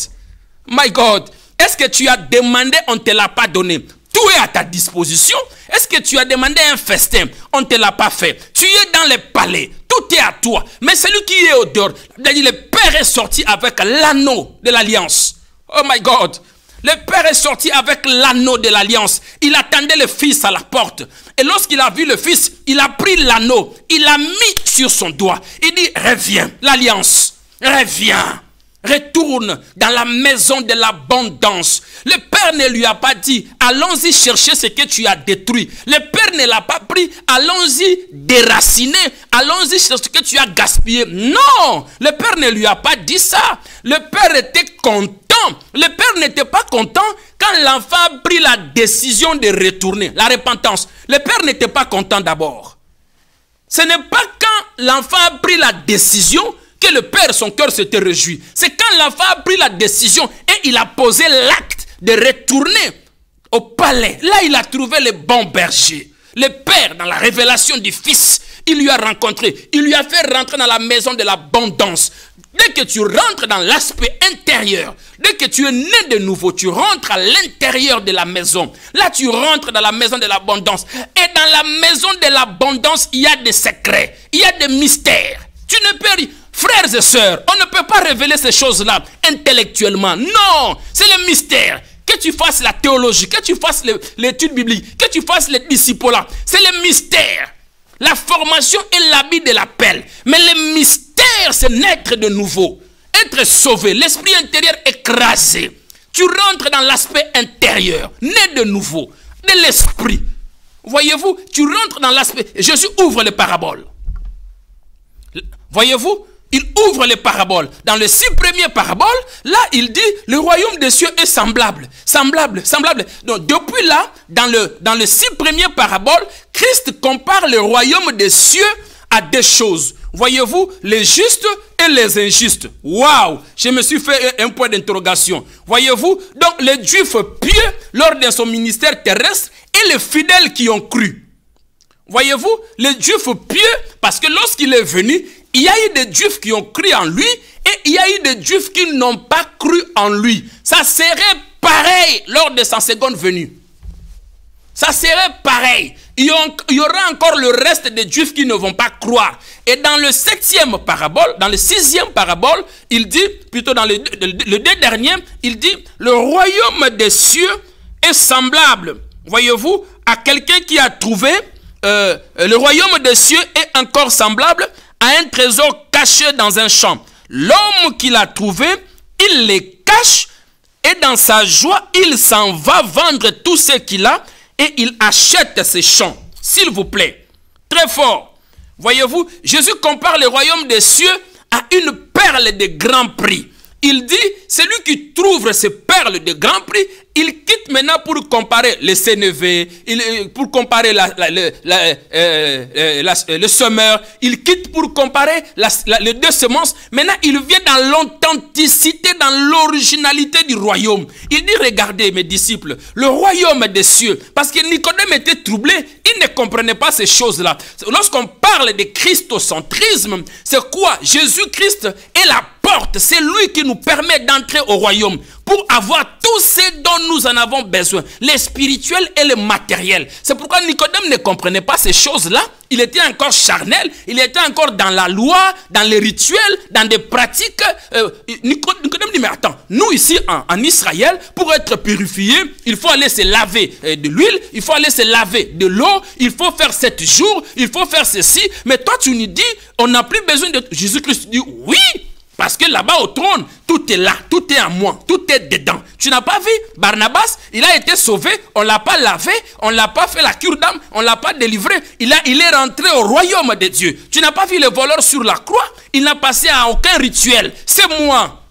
Est-ce que tu as demandé, on ne te l'a pas donné? Tout est à ta disposition. Est-ce que tu as demandé un festin? On ne te l'a pas fait. Tu es dans le palais. Tout est à toi. Mais celui qui est au dehors, le père est sorti avec l'anneau de l'alliance. Oh my God. Le père est sorti avec l'anneau de l'alliance. Il attendait le fils à la porte. Et lorsqu'il a vu le fils, il a pris l'anneau. Il l'a mis sur son doigt. Il dit, reviens, l'alliance. Reviens. Retourne dans la maison de l'abondance. Le père ne lui a pas dit, allons-y chercher ce que tu as détruit. Le père ne l'a pas pris, allons-y déraciner. Allons-y chercher ce que tu as gaspillé. Non, le père ne lui a pas dit ça. Le père était content. Le père n'était pas content quand l'enfant a pris la décision de retourner. La repentance. Le père n'était pas content d'abord. Ce n'est pas quand l'enfant a pris la décision que le père, son cœur s'était réjoui. C'est quand l'enfant a pris la décision et il a posé l'acte de retourner au palais. Là, il a trouvé le bon berger. Le père, dans la révélation du fils, il lui a rencontré. Il lui a fait rentrer dans la maison de l'abondance. Dès que tu rentres dans l'aspect intérieur, dès que tu es né de nouveau, tu rentres à l'intérieur de la maison. Là, tu rentres dans la maison de l'abondance. Et dans la maison de l'abondance, il y a des secrets, il y a des mystères. Tu ne peux rien. Frères et sœurs, on ne peut pas révéler ces choses-là intellectuellement. Non, c'est le mystère. Que tu fasses la théologie, que tu fasses l'étude biblique, que tu fasses les disciples-là, c'est le mystère. La formation est l'habit de l'appel. Mais le mystère, c'est naître de nouveau. Être sauvé, l'esprit intérieur écrasé. Tu rentres dans l'aspect intérieur, né de nouveau, de l'esprit. Voyez-vous, tu rentres dans l'aspect. Jésus ouvre les paraboles. Voyez-vous, il ouvre les paraboles. Dans les 6 premières paraboles, là, il dit, le royaume des cieux est semblable. Donc, depuis là, dans les 6 premières paraboles, Christ compare le royaume des cieux à des choses. Voyez-vous, les justes et les injustes. Waouh! Je me suis fait un point d'interrogation. Voyez-vous, donc les juifs pieux lors de son ministère terrestre et les fidèles qui ont cru. Voyez-vous, les juifs pieux, parce que lorsqu'il est venu, Il y a eu des Juifs qui ont cru en lui et il y a eu des Juifs qui n'ont pas cru en lui. Ça serait pareil lors de sa seconde venue. Ça serait pareil. Il y aura encore le reste des Juifs qui ne vont pas croire. Et dans le 7e parabole, dans le 6e parabole, il dit, plutôt dans les deux derniers, il dit, le royaume des cieux est semblable, voyez-vous, à quelqu'un qui a trouvé, le royaume des cieux est encore semblable à un trésor caché dans un champ. L'homme qui l'a trouvé, il les cache et dans sa joie, il s'en va vendre tout ce qu'il a et il achète ses champs. S'il vous plaît, très fort. Voyez-vous, Jésus compare le royaume des cieux à une perle de grand prix. Il dit, celui qui trouve ces perles de grand prix, il quitte maintenant pour comparer les CNV, pour comparer le semeur, il quitte pour comparer les deux semences. Maintenant, il vient dans l'authenticité, dans l'originalité du royaume. Il dit, regardez mes disciples, le royaume des cieux, parce que Nicodème était troublé, il ne comprenait pas ces choses-là. Lorsqu'on parle de christocentrisme, c'est quoi? Jésus-Christ est la porte, c'est lui qui nous permet d'entrer au royaume pour avoir tout ce dont nous en avons besoin, les spirituels et les matériels. C'est pourquoi Nicodème ne comprenait pas ces choses-là. Il était encore charnel, il était encore dans la loi, dans les rituels, dans des pratiques. Nicodème dit, mais attends, nous ici en Israël, pour être purifiés, il faut aller se laver de l'huile, il faut aller se laver de l'eau, il faut faire 7 jours, il faut faire ceci. Mais toi tu nous dis, on n'a plus besoin de... Jésus-Christ dit, oui, parce que là-bas au trône, tout est là, tout est à moi, tout est dedans. Tu n'as pas vu Barnabas, il a été sauvé, on ne l'a pas lavé, on ne l'a pas fait la cure d'âme, on ne l'a pas délivré. Il est rentré au royaume de Dieu. Tu n'as pas vu le voleur sur la croix, il n'a passé à aucun rituel. C'est moi,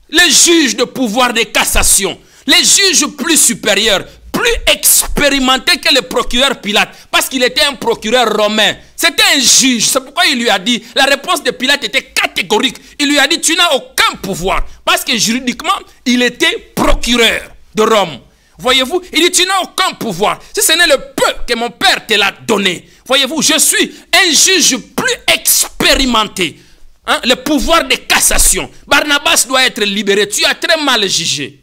le juge de pouvoir de cassation, les juges plus supérieurs, plus expérimenté que le procureur Pilate, parce qu'il était un procureur romain. C'était un juge. C'est pourquoi il lui a dit, la réponse de Pilate était catégorique. Il lui a dit, tu n'as aucun pouvoir. Parce que juridiquement, il était procureur de Rome. Voyez-vous, il dit, tu n'as aucun pouvoir. Si ce n'est le peu que mon père te l'a donné. Voyez-vous, je suis un juge plus expérimenté. Hein, le pouvoir de cassation. Barnabas doit être libéré. Tu as très mal jugé.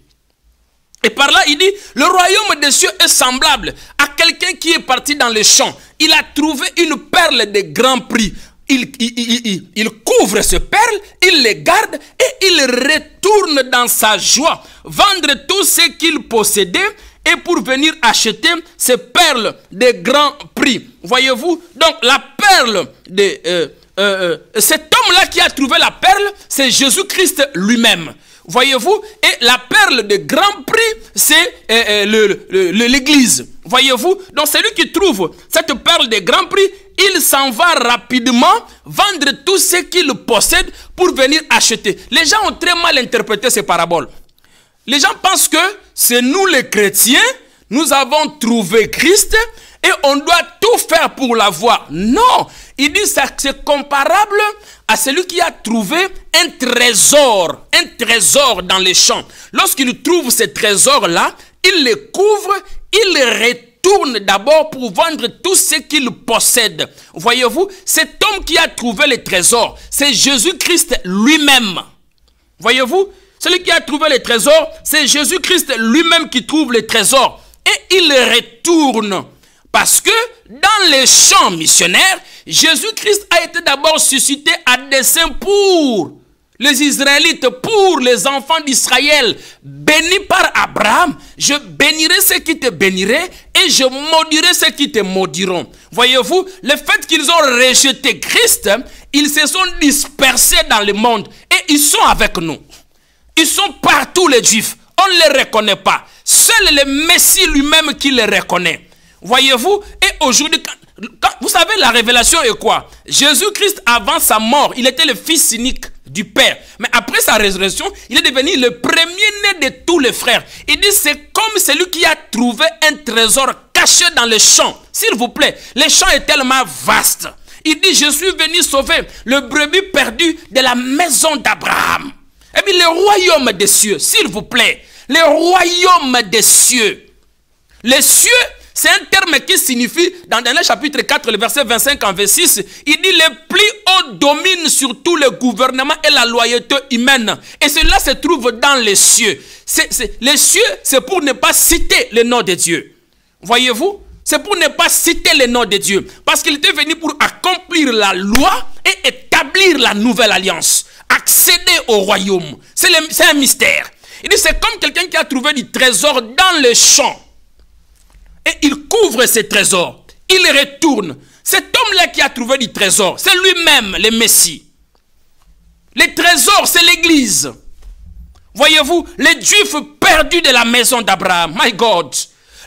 Et par là, il dit, le royaume des cieux est semblable à quelqu'un qui est parti dans les champs. Il a trouvé une perle de grand prix. Il couvre ce perle, il les garde et il retourne dans sa joie, vendre tout ce qu'il possédait et pour venir acheter ces perles de grand prix. Voyez-vous, donc la perle de... cet homme-là qui a trouvé la perle, c'est Jésus-Christ lui-même. Voyez-vous, et la perle de grand prix, c'est l'église. Voyez-vous, donc celui qui trouve cette perle de grand prix, il s'en va rapidement vendre tout ce qu'il possède pour venir acheter. Les gens ont très mal interprété ces paraboles. Les gens pensent que c'est nous les chrétiens, nous avons trouvé Christ et on doit tout faire pour l'avoir. Non, il dit que c'est comparable à celui qui a trouvé un trésor dans les champs. Lorsqu'il trouve ce trésor-là, il le couvre, il le retourne d'abord pour vendre tout ce qu'il possède. Voyez-vous, cet homme qui a trouvé le trésor, c'est Jésus-Christ lui-même. Voyez-vous, celui qui a trouvé le trésor, c'est Jésus-Christ lui-même qui trouve le trésor. Et il le retourne. Parce que dans les champs missionnaires, Jésus-Christ a été d'abord suscité à dessein pour les Israélites, pour les enfants d'Israël. Béni par Abraham, je bénirai ceux qui te béniraient et je maudirai ceux qui te maudiront. Voyez-vous, le fait qu'ils ont rejeté Christ, ils se sont dispersés dans le monde et ils sont avec nous. Ils sont partout les Juifs, on ne les reconnaît pas. Seul le Messie lui-même qui les reconnaît. Voyez-vous, et aujourd'hui, vous savez la révélation est quoi? Jésus-Christ avant sa mort, il était le fils unique du Père. Mais après sa résurrection, il est devenu le premier-né de tous les frères. Il dit c'est comme celui qui a trouvé un trésor caché dans les champs. S'il vous plaît, les champs est tellement vaste. Il dit je suis venu sauver le brebis perdu de la maison d'Abraham. Et puis le royaume des cieux, s'il vous plaît, le royaume des cieux. Les cieux, C'est un terme qui signifie, dans le chapitre 4, le verset 25 en verset 6, il dit les plus hauts dominent sur tout le gouvernement et la loyauté humaine. Et cela se trouve dans les cieux. Les cieux, c'est pour ne pas citer le nom de Dieu. Voyez-vous? C'est pour ne pas citer le nom de Dieu. Parce qu'il était venu pour accomplir la loi et établir la nouvelle alliance. Accéder au royaume. C'est un mystère. Il dit c'est comme quelqu'un qui a trouvé du trésor dans le champ. Et il couvre ces trésors. Il retourne. Cet homme-là qui a trouvé du trésor, c'est lui-même le Messie. Les trésors, c'est l'Église. Voyez-vous, les Juifs perdus de la maison d'Abraham. My God.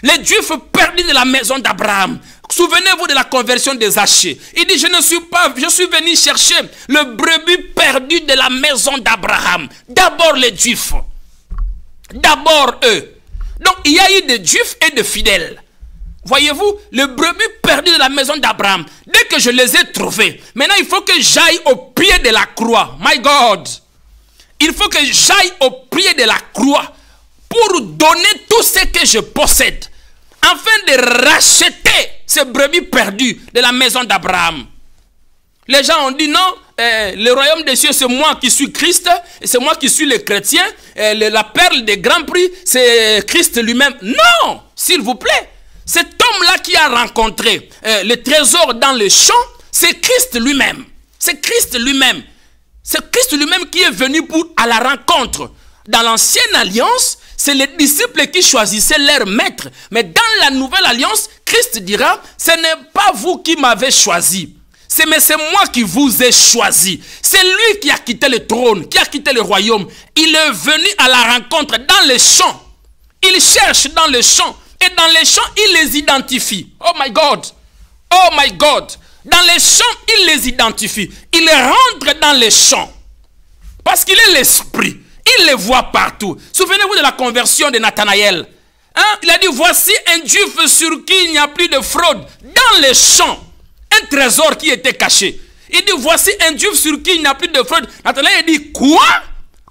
Les Juifs perdus de la maison d'Abraham. Souvenez-vous de la conversion des Zachée. Il dit, je suis venu chercher le brebis perdu de la maison d'Abraham. D'abord les Juifs. D'abord eux. Donc il y a eu des Juifs et des fidèles. Voyez-vous, le brebis perdu de la maison d'Abraham, dès que je les ai trouvés, maintenant il faut que j'aille au pied de la croix. My God. Il faut que j'aille au pied de la croix pour donner tout ce que je possède, afin de racheter ce brebis perdu de la maison d'Abraham. Les gens ont dit non, le royaume des cieux, c'est moi qui suis Christ, c'est moi qui suis le chrétien, la perle des grands prix, c'est Christ lui-même. Non, s'il vous plaît. Cet homme-là qui a rencontré le trésor dans le champ, c'est Christ lui-même. C'est Christ lui-même. C'est Christ lui-même qui est venu à la rencontre. Dans l'ancienne alliance, c'est les disciples qui choisissaient leur maître. Mais dans la nouvelle alliance, Christ dira, ce n'est pas vous qui m'avez choisi. Mais c'est moi qui vous ai choisi. C'est lui qui a quitté le trône, qui a quitté le royaume. Il est venu à la rencontre dans les champs. Il cherche dans les champs. Et dans les champs, il les identifie. Oh my God. Oh my God. Dans les champs, il les identifie. Il rentre dans les champs. Parce qu'il est l'esprit. Il les voit partout. Souvenez-vous de la conversion de Nathanaël. Hein? Il a dit, voici un Juif sur qui il n'y a plus de fraude. Dans les champs. Un trésor qui était caché. Il dit, voici un Juif sur qui il n'y a plus de fraude. Nathanaël dit, quoi?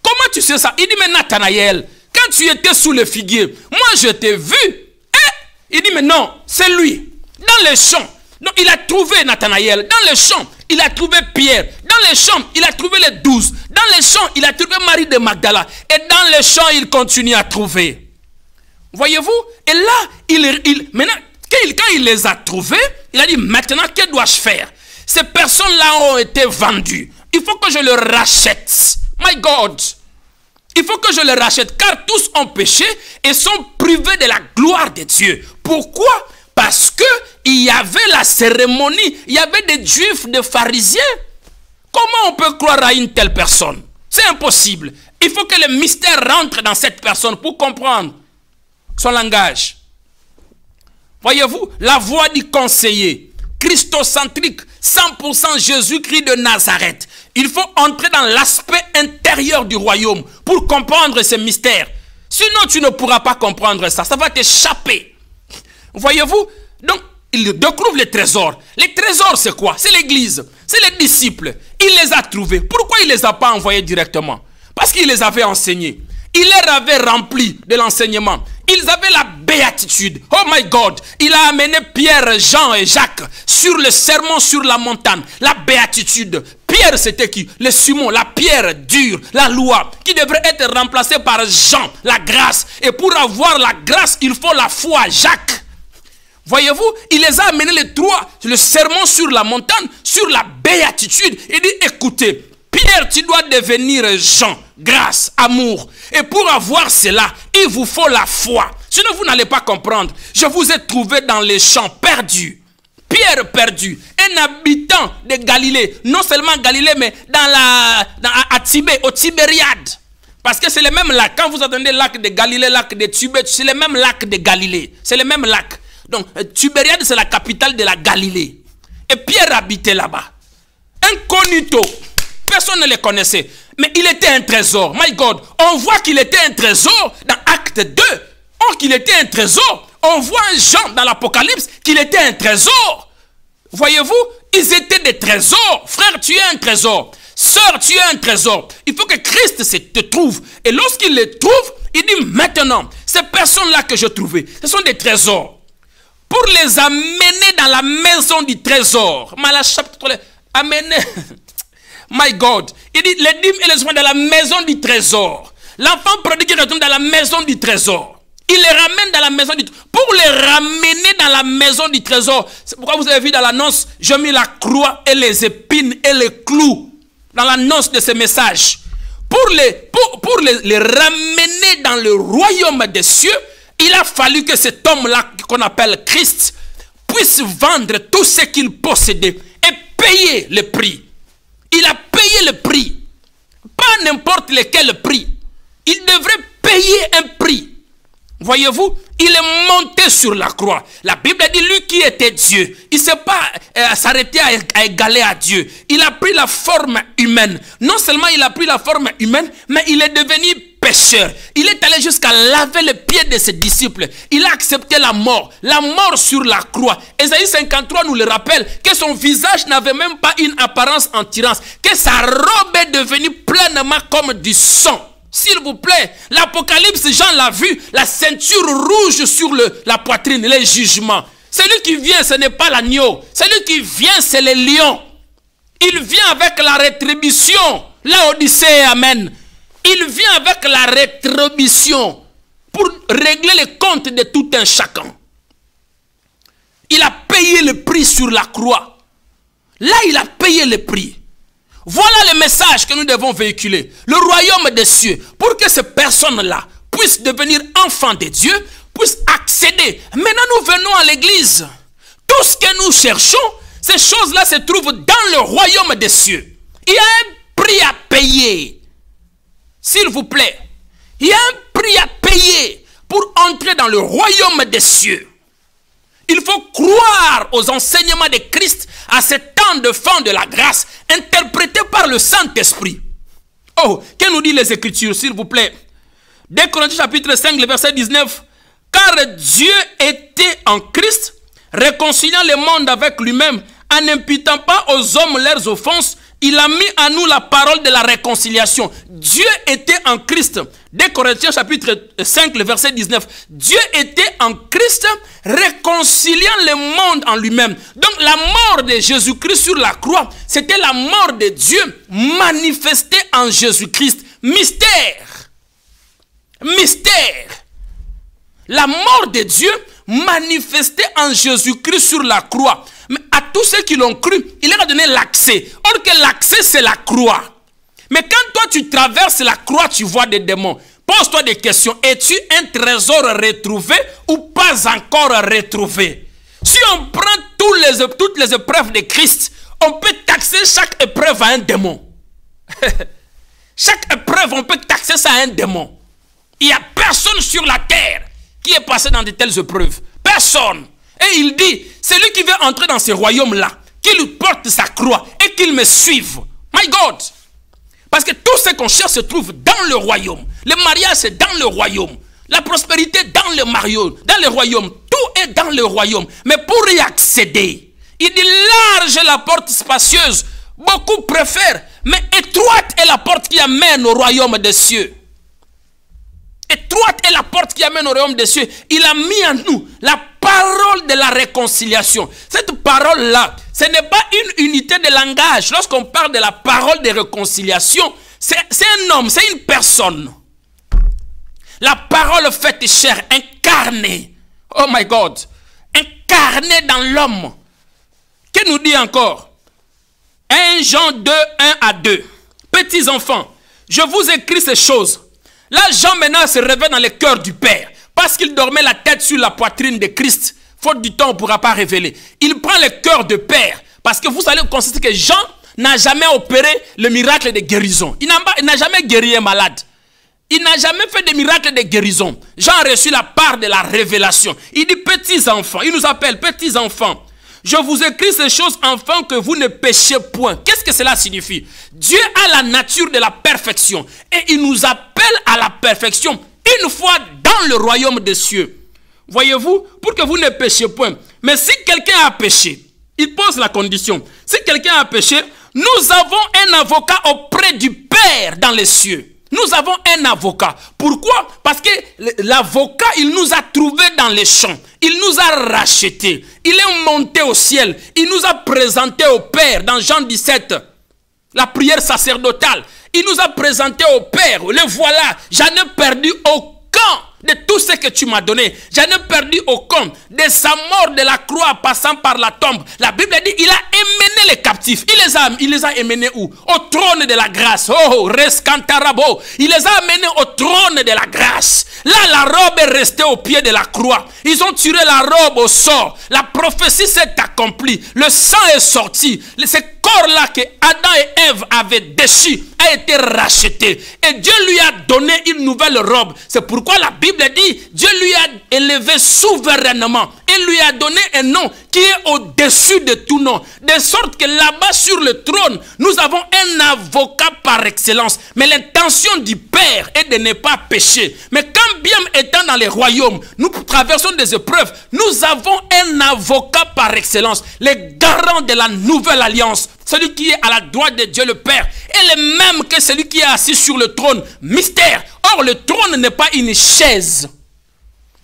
Comment tu sais ça? Il dit, mais Nathanaël, quand tu étais sous le figuier, moi je t'ai vu. Il dit, mais non, c'est lui. Dans les champs. Donc, il a trouvé Nathanaël. Dans les champs, il a trouvé Pierre. Dans les champs, il a trouvé les 12. Dans les champs, il a trouvé Marie de Magdala. Et dans les champs, il continue à trouver. Voyez-vous? Et là, maintenant, quand il les a trouvés, il a dit, maintenant, que dois-je faire? Ces personnes-là ont été vendues. Il faut que je le rachète. My God. Il faut que je le rachète, car tous ont péché et sont privés de la gloire de Dieu. Pourquoi? Parce qu'il y avait la cérémonie, il y avait des Juifs, des pharisiens. Comment on peut croire à une telle personne? C'est impossible. Il faut que le mystère rentre dans cette personne pour comprendre son langage. Voyez-vous, la voix du conseiller, christocentrique, 100% Jésus-Christ de Nazareth. Il faut entrer dans l'aspect intérieur du royaume pour comprendre ce mystère. Sinon, tu ne pourras pas comprendre ça. Ça va t'échapper. Voyez-vous? Donc, il découvre les trésors. Les trésors, c'est quoi? C'est l'église. C'est les disciples. Il les a trouvés. Pourquoi il ne les a pas envoyés directement? Parce qu'il les avait enseignés. Il leur avait rempli de l'enseignement. Ils avaient la béatitude. Oh my God. Il a amené Pierre, Jean et Jacques sur le sermon sur la montagne. La béatitude. Pierre, c'était qui? Le Simon, la pierre dure, la loi, qui devrait être remplacée par Jean, la grâce. Et pour avoir la grâce, il faut la foi, Jacques. Voyez-vous, il les a amenés les trois, le sermon sur la montagne, sur la béatitude. Il dit, écoutez, Pierre, tu dois devenir Jean, grâce, amour. Et pour avoir cela, il vous faut la foi. Sinon, vous n'allez pas comprendre. Je vous ai trouvé dans les champs perdus. Pierre perdu, un habitant de Galilée, non seulement Galilée, mais à Tibet, au Tibériade. Parce que c'est le même lac. Quand vous entendez lac de Galilée, lac de Tibet, c'est le même lac de Galilée. C'est le même lac. Donc, Tibériade, c'est la capitale de la Galilée. Et Pierre habitait là-bas. Incognito. Personne ne le connaissait. Mais il était un trésor. My God. On voit qu'il était un trésor dans Acte 2. Or qu'il était un trésor. On voit Jean dans l'Apocalypse qu'il était un trésor. Voyez-vous, ils étaient des trésors. Frère, tu es un trésor. Sœur, tu es un trésor. Il faut que Christ te trouve. Et lorsqu'il les trouve, il dit maintenant, ces personnes-là que je trouvais, ce sont des trésors. pour les amener dans la maison du trésor. Malachie chapitre 3, amener. My God. Il dit les dîmes et les offrandes dans la maison du trésor. L'enfant prodigue retourne dans la maison du trésor. Il les ramène dans la maison du trésor. Pour les ramener dans la maison du trésor. C'est pourquoi vous avez vu dans l'annonce, j'ai mis la croix et les épines et les clous dans l'annonce de ce message. Pour les ramener dans le royaume des cieux, il a fallu que cet homme-là, qu'on appelle Christ, puisse vendre tout ce qu'il possédait et payer le prix. Il a payé le prix. Pas n'importe lequel prix. Il devrait payer un prix. Voyez-vous, il est monté sur la croix. La Bible dit, lui qui était Dieu, il ne s'est pas s'arrêter à égaler à Dieu. Il a pris la forme humaine. Non seulement il a pris la forme humaine, mais il est devenu pécheur. Il est allé jusqu'à laver les pieds de ses disciples. Il a accepté la mort sur la croix. Ésaïe 53 nous le rappelle, que son visage n'avait même pas une apparence en tyrannus, que sa robe est devenue pleinement comme du sang. S'il vous plaît, l'Apocalypse, Jean l'a vu, la ceinture rouge sur la poitrine, les jugements. Celui qui vient, ce n'est pas l'agneau. Celui qui vient, c'est le lion. Il vient avec la rétribution. La Odyssée, amen. Il vient avec la rétribution pour régler les comptes de tout un chacun. Il a payé le prix sur la croix. Là, il a payé le prix. Voilà le message que nous devons véhiculer. Le royaume des cieux. Pour que ces personnes-là puissent devenir enfants de Dieu, puissent accéder. Maintenant, nous venons à l'église. Tout ce que nous cherchons, ces choses-là se trouvent dans le royaume des cieux. Il y a un prix à payer. S'il vous plaît. Il y a un prix à payer pour entrer dans le royaume des cieux. Il faut croire aux enseignements de Christ à ce temps de fin de la grâce, interprété par le Saint-Esprit. Oh, que nous disent les Écritures, s'il vous plaît? 2 Corinthiens chapitre 5, le verset 19. Car Dieu était en Christ, réconciliant le monde avec lui-même, en n'imputant pas aux hommes leurs offenses, il a mis à nous la parole de la réconciliation. Dieu était en Christ. 2 Corinthiens chapitre 5, le verset 19. Dieu était en Christ, réconciliant le monde en lui-même. Donc la mort de Jésus-Christ sur la croix, c'était la mort de Dieu manifestée en Jésus-Christ. Mystère. Mystère. La mort de Dieu manifestée en Jésus-Christ sur la croix. Mais à tous ceux qui l'ont cru, il leur a donné l'accès. Or que l'accès, c'est la croix. Mais quand toi, tu traverses la croix, tu vois des démons. Pose-toi des questions. Es-tu un trésor retrouvé ou pas encore retrouvé? Si on prend toutes les épreuves de Christ, on peut taxer chaque épreuve à un démon. Chaque épreuve, on peut taxer ça à un démon. Il n'y a personne sur la terre qui est passé dans de telles épreuves. Personne. Et il dit, celui qui veut entrer dans ce royaume-là, qu'il porte sa croix et qu'il me suive. My God. Parce que tout ce qu'on cherche se trouve dans le royaume. Le mariage, c'est dans le royaume. La prospérité, dans le royaume. Tout est dans le royaume. Mais pour y accéder, il dit large est la porte spacieuse. Beaucoup préfèrent. Mais étroite est la porte qui amène au royaume des cieux. Étroite est la porte qui amène au royaume des cieux. Il a mis en nous la parole de la réconciliation. Cette parole-là, ce n'est pas une unité de langage. Lorsqu'on parle de la parole de réconciliation, c'est un homme, c'est une personne. La parole faite chair, incarnée. Oh my God. Incarnée dans l'homme. Que nous dit encore? 1 Jean 2, 1 à 2. Petits enfants, je vous écris ces choses. Là, Jean maintenant se réveille dans le cœur du Père. Parce qu'il dormait la tête sur la poitrine de Christ. Faute du temps, on ne pourra pas révéler. Il prend le cœur de Père. Parce que vous allez constater que Jean n'a jamais opéré le miracle de guérison. Il n'a jamais guéri un malade. Il n'a jamais fait de miracle de guérison. Jean a reçu la part de la révélation. Il dit petits enfants. Il nous appelle petits enfants. Je vous écris ces choses afin que vous ne péchiez point. Qu'est-ce que cela signifie? Dieu a la nature de la perfection. Et il nous appelle à la perfection une fois dans le royaume des cieux. Voyez-vous, pour que vous ne péchiez point. Mais si quelqu'un a péché, il pose la condition. Si quelqu'un a péché, nous avons un avocat auprès du Père dans les cieux. Nous avons un avocat. Pourquoi? Parce que l'avocat, il nous a trouvés dans les champs. Il nous a rachetés. Il est monté au ciel. Il nous a présenté au Père dans Jean 17. La prière sacerdotale. Il nous a présenté au Père. Le voilà. J'en ai perdu aucun de tout ce que tu m'as donné. J'en ai perdu aucun. De sa mort de la croix passant par la tombe. La Bible dit il a émené les captifs. Il les a émenés où? Au trône de la grâce. Oh, rescantarabo. Il les a amenés au trône de la grâce. Là, la robe est restée au pied de la croix. Ils ont tiré la robe au sort. La prophétie s'est accomplie. Le sang est sorti. Ce corps-là que Adam et Ève avaient déchu a été racheté. Et Dieu lui a donné une nouvelle robe. C'est pourquoi la Bible dit, Dieu lui a élevé souverainement. Il lui a donné un nom qui est au-dessus de tout nom. De sorte que là-bas sur le trône, nous avons un avocat par excellence. Mais l'intention du Père est de ne pas pécher. Mais quand bien étant dans les royaumes, nous traversons des épreuves, nous avons un avocat par excellence. Le garant de la nouvelle alliance. Celui qui est à la droite de Dieu le Père est le même que celui qui est assis sur le trône. Mystère. Or, le trône n'est pas une chaise,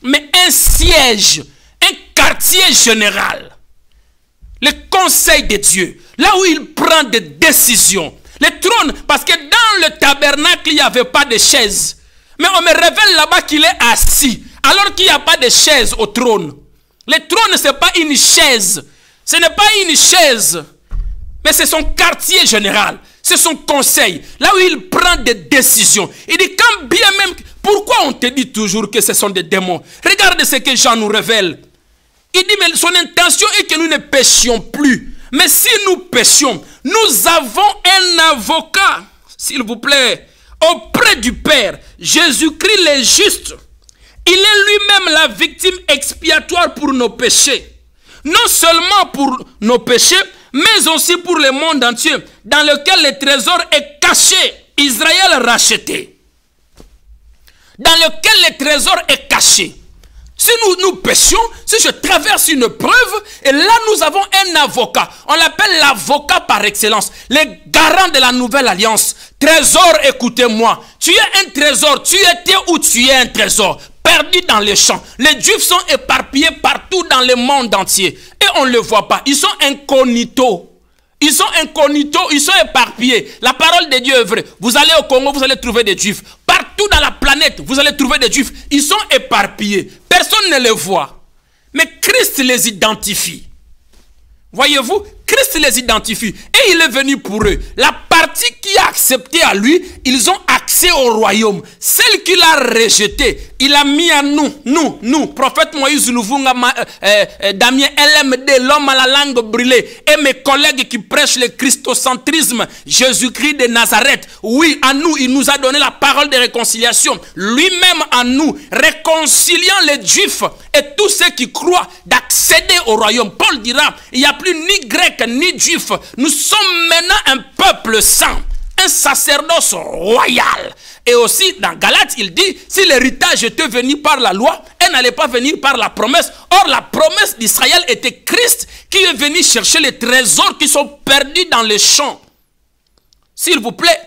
mais un siège, un quartier général. Le conseil de Dieu, là où il prend des décisions. Le trône, parce que dans le tabernacle, il n'y avait pas de chaise. Mais on me révèle là-bas qu'il est assis, alors qu'il n'y a pas de chaise au trône. Le trône, ce n'est pas une chaise. Ce n'est pas une chaise. Mais c'est son quartier général, c'est son conseil, là où il prend des décisions. Il dit, quand bien même, pourquoi on te dit toujours que ce sont des démons? Regarde ce que Jean nous révèle. Il dit, mais son intention est que nous ne péchions plus. Mais si nous péchions, nous avons un avocat, s'il vous plaît, auprès du Père, Jésus-Christ le juste. Il est lui-même la victime expiatoire pour nos péchés. Non seulement pour nos péchés, mais aussi pour le monde entier, dans lequel le trésor est caché, Israël racheté. Dans lequel le trésor est caché. Si nous péchons, si je traverse une preuve, et là nous avons un avocat. On l'appelle l'avocat par excellence, le garant de la nouvelle alliance. Trésor, écoutez-moi. Tu es un trésor, tu étais où tu es un trésor. Perdu dans les champs. Les Juifs sont éparpillés partout dans le monde entier. Et on ne le voit pas. Ils sont incognito. Ils sont incognito, ils sont éparpillés. La parole de Dieu est vraie. Vous allez au Congo, vous allez trouver des Juifs. Partout dans la planète, vous allez trouver des Juifs. Ils sont éparpillés. Personne ne les voit. Mais Christ les identifie. Voyez-vous, Christ les identifie. Et il est venu pour eux. La partie qui a accepté à lui, ils ont accès au royaume. Celle qu'il a rejetée, il a mis à nous, prophète Moïse Louvunga, Damien LMD, l'homme à la langue brûlée, et mes collègues qui prêchent le christocentrisme, Jésus-Christ de Nazareth. Oui, à nous, il nous a donné la parole de réconciliation. Lui-même à nous, réconciliant les Juifs et tous ceux qui croient d'accéder au royaume. Paul dira, il n'y a plus ni grec ni juif. Nous sommes maintenant un peuple saint, un sacerdoce royal. Et aussi dans Galates, il dit, si l'héritage était venu par la loi, elle n'allait pas venir par la promesse. Or, la promesse d'Israël était Christ qui est venu chercher les trésors qui sont perdus dans les champs. S'il vous plaît.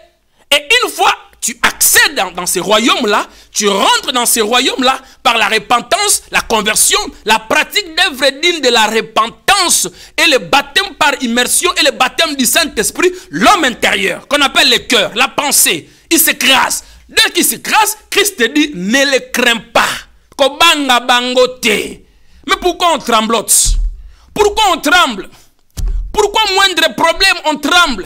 Et une fois tu accèdes dans ces royaumes-là, tu rentres dans ces royaumes-là par la repentance, la conversion, la pratique d'œuvres dignes de la repentance et le baptême par immersion et le baptême du Saint-Esprit, l'homme intérieur, qu'on appelle le cœur, la pensée, il s'écrase. Dès qu'il s'écrase, Christ te dit, ne le crains pas. Kobanga bangote. Mais pourquoi on tremblote? Pourquoi on tremble? Pourquoi moindre problème on tremble?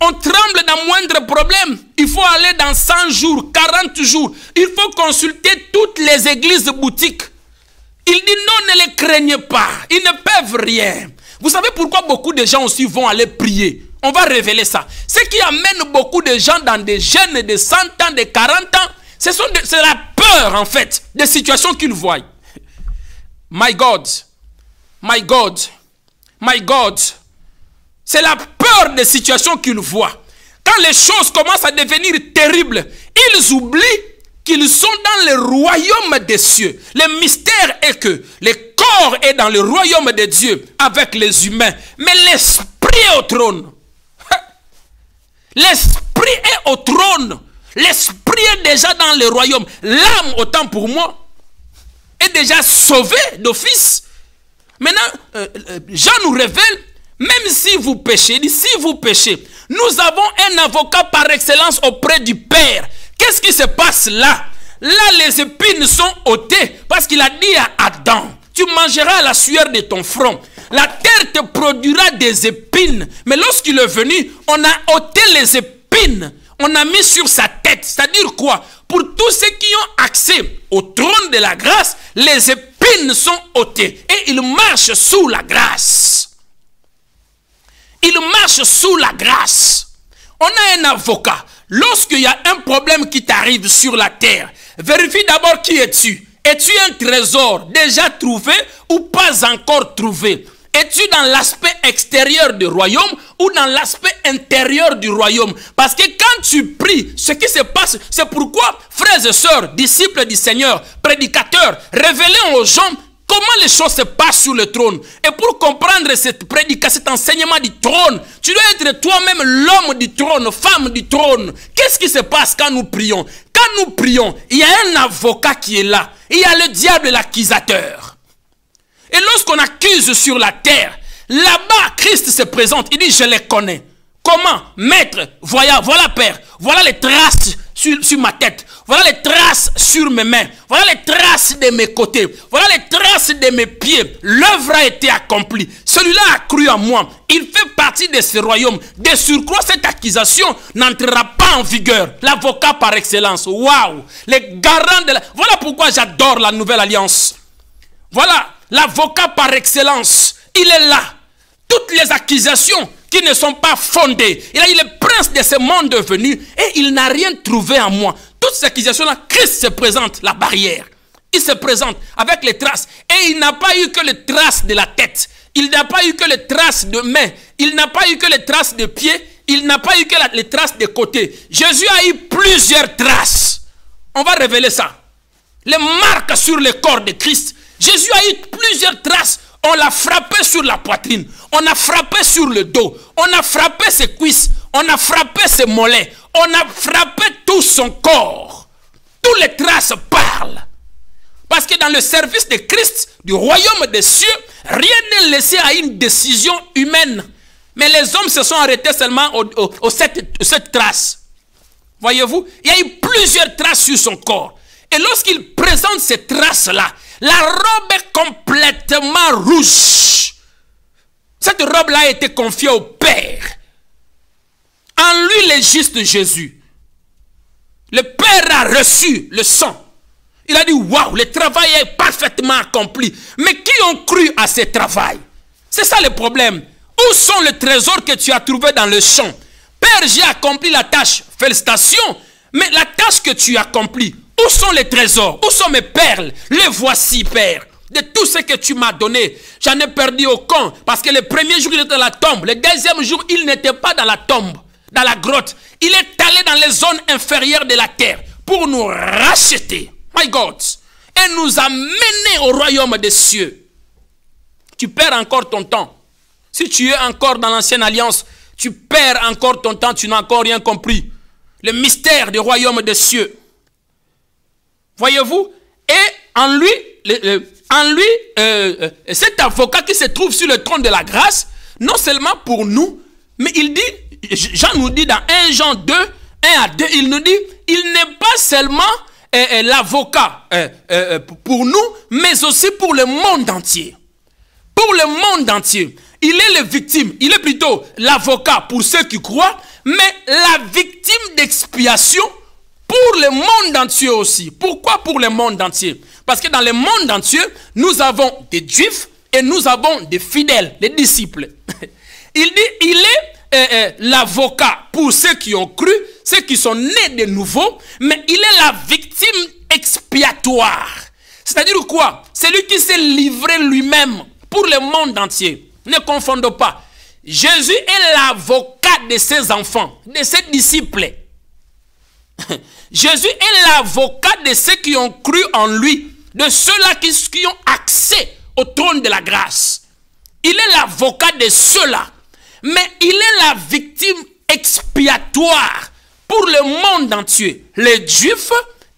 On tremble dans moindre problème. Il faut aller dans 100 jours, 40 jours. Il faut consulter toutes les églises boutiques. Il dit non, ne les craignez pas. Ils ne peuvent rien. Vous savez pourquoi beaucoup de gens aussi vont aller prier? On va révéler ça. Ce qui amène beaucoup de gens dans des jeunes de 100 ans, de 40 ans, c'est la peur en fait des situations qu'ils voient. My God, my God, my God. C'est la peur des situations qu'ils voient. Quand les choses commencent à devenir terribles, ils oublient qu'ils sont dans le royaume des cieux. Le mystère est que le corps est dans le royaume de Dieu avec les humains. Mais l'esprit est au trône. L'esprit est au trône. L'esprit l'esprit est déjà dans le royaume. L'âme, autant pour moi, est déjà sauvée d'office. Maintenant, Jean nous révèle, même si vous péchez, si vous péchez, nous avons un avocat par excellence auprès du Père. Qu'est-ce qui se passe là? Là, les épines sont ôtées parce qu'il a dit à Adam, tu mangeras la sueur de ton front. La terre te produira des épines. Mais lorsqu'il est venu, on a ôté les épines. On a mis sur sa tête. C'est-à-dire quoi? Pour tous ceux qui ont accès au trône de la grâce, les épines sont ôtées. Et ils marchent sous la grâce. Ils marchent sous la grâce. On a un avocat. Lorsqu'il y a un problème qui t'arrive sur la terre, vérifie d'abord qui es-tu. Es-tu un trésor déjà trouvé ou pas encore trouvé? Es-tu dans l'aspect extérieur du royaume ou dans l'aspect intérieur du royaume? Parce que quand tu pries, ce qui se passe, c'est pourquoi, frères et sœurs, disciples du Seigneur, prédicateurs, révélez aux gens comment les choses se passent sur le trône. Et pour comprendre cette prédication, cet enseignement du trône, tu dois être toi-même l'homme du trône, femme du trône. Qu'est-ce qui se passe quand nous prions? Quand nous prions, il y a un avocat qui est là. Il y a le diable, l'accusateur. Et lorsqu'on accuse sur la terre, là-bas, Christ se présente. Il dit, je les connais. Comment? Maître, voilà Père, voilà les traces sur ma tête. Voilà les traces sur mes mains. Voilà les traces de mes côtés. Voilà les traces de mes pieds. L'œuvre a été accomplie. Celui-là a cru en moi. Il fait partie de ce royaume. De surcroît, cette accusation n'entrera pas en vigueur. L'avocat par excellence. Waouh! Les garants de la... Voilà pourquoi j'adore la nouvelle alliance. Voilà, l'avocat par excellence. Il est là. Toutes les accusations qui ne sont pas fondées. Il a dit, le prince de ce monde est venu et il n'a rien trouvé en moi. Toutes ces accusations-là, Christ se présente, la barrière. Il se présente avec les traces. Et il n'a pas eu que les traces de la tête. Il n'a pas eu que les traces de main. Il n'a pas eu que les traces de pieds. Il n'a pas eu que les traces de côté. Jésus a eu plusieurs traces. On va révéler ça. Les marques sur le corps de Christ. Jésus a eu plusieurs traces. On l'a frappé sur la poitrine. On a frappé sur le dos. On a frappé ses cuisses. On a frappé ses mollets. On a frappé tout son corps. Toutes les traces parlent. Parce que dans le service de Christ, du royaume des cieux, rien n'est laissé à une décision humaine. Mais les hommes se sont arrêtés seulement aux sept traces. Voyez-vous, il y a eu plusieurs traces sur son corps. Et lorsqu'il présente ces traces-là, la robe est complètement rouge. Cette robe-là a été confiée au Père. En lui, le juste Jésus. Le Père a reçu le sang. Il a dit, waouh, le travail est parfaitement accompli. Mais qui ont cru à ce travail? C'est ça le problème. Où sont les trésors que tu as trouvés dans le champ? Père, j'ai accompli la tâche. Félicitations. Mais la tâche que tu as accomplie, où sont les trésors? Où sont mes perles? Les voici, Père. De tout ce que tu m'as donné, j'en ai perdu aucun. Parce que le premier jour, il était dans la tombe. Le deuxième jour, il n'était pas dans la tombe, dans la grotte. Il est allé dans les zones inférieures de la terre pour nous racheter. My God. Et nous amener au royaume des cieux. Tu perds encore ton temps. Si tu es encore dans l'ancienne alliance, tu perds encore ton temps. Tu n'as encore rien compris. Le mystère du royaume des cieux. Voyez-vous? Et en lui, cet avocat qui se trouve sur le trône de la grâce, non seulement pour nous, mais il dit, Jean nous dit dans 1 Jean 2, 1 à 2, il nous dit, il n'est pas seulement l'avocat pour nous, mais aussi pour le monde entier. Pour le monde entier. Il est le victime, il est plutôt l'avocat pour ceux qui croient, mais la victime d'expiation pour le monde entier aussi. Pourquoi pour le monde entier? Parce que dans le monde entier, nous avons des juifs et nous avons des fidèles, des disciples. Il dit, il est l'avocat pour ceux qui ont cru, ceux qui sont nés de nouveau, mais il est la victime expiatoire. C'est-à-dire quoi? C'est lui qui s'est livré lui-même pour le monde entier. Ne confondons pas. Jésus est l'avocat de ses enfants, de ses disciples. Jésus est l'avocat de ceux qui ont cru en lui, de ceux-là qui ont accès au trône de la grâce. Il est l'avocat de ceux-là, mais il est la victime expiatoire pour le monde entier, les juifs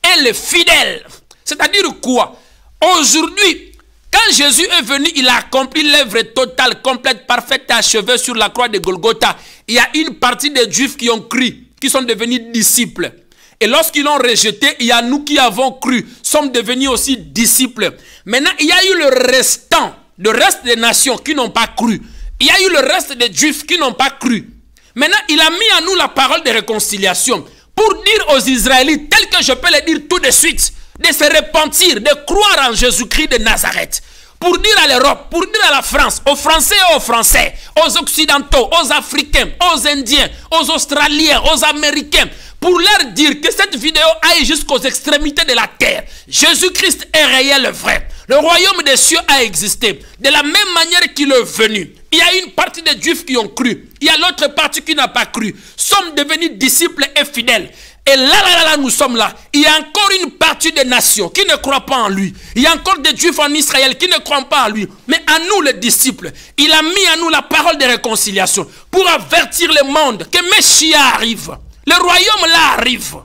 et les fidèles. C'est-à-dire quoi? Aujourd'hui, quand Jésus est venu, il a accompli l'œuvre totale, complète, parfaite et achevée sur la croix de Golgotha. Il y a une partie des juifs qui ont cru, qui sont devenus disciples. Et lorsqu'ils l'ont rejeté, il y a nous qui avons cru, sommes devenus aussi disciples. Maintenant, il y a eu le restant, le reste des nations qui n'ont pas cru. Il y a eu le reste des juifs qui n'ont pas cru. Maintenant, il a mis à nous la parole de réconciliation pour dire aux Israélites, tel que je peux le dire tout de suite, de se repentir, de croire en Jésus-Christ de Nazareth. Pour dire à l'Europe, pour dire à la France, aux Français et aux Français, aux Occidentaux, aux Africains, aux Indiens, aux Australiens, aux Américains, pour leur dire que cette vidéo aille jusqu'aux extrémités de la terre. Jésus-Christ est réel, vrai. Le royaume des cieux a existé. De la même manière qu'il est venu. Il y a une partie des juifs qui ont cru. Il y a l'autre partie qui n'a pas cru. Sommes devenus disciples et fidèles. Et là, nous sommes là. Il y a encore une partie des nations qui ne croient pas en lui. Il y a encore des juifs en Israël qui ne croient pas en lui. Mais à nous, les disciples, il a mis à nous la parole de réconciliation pour avertir le monde que Messia arrive. Le royaume là arrive.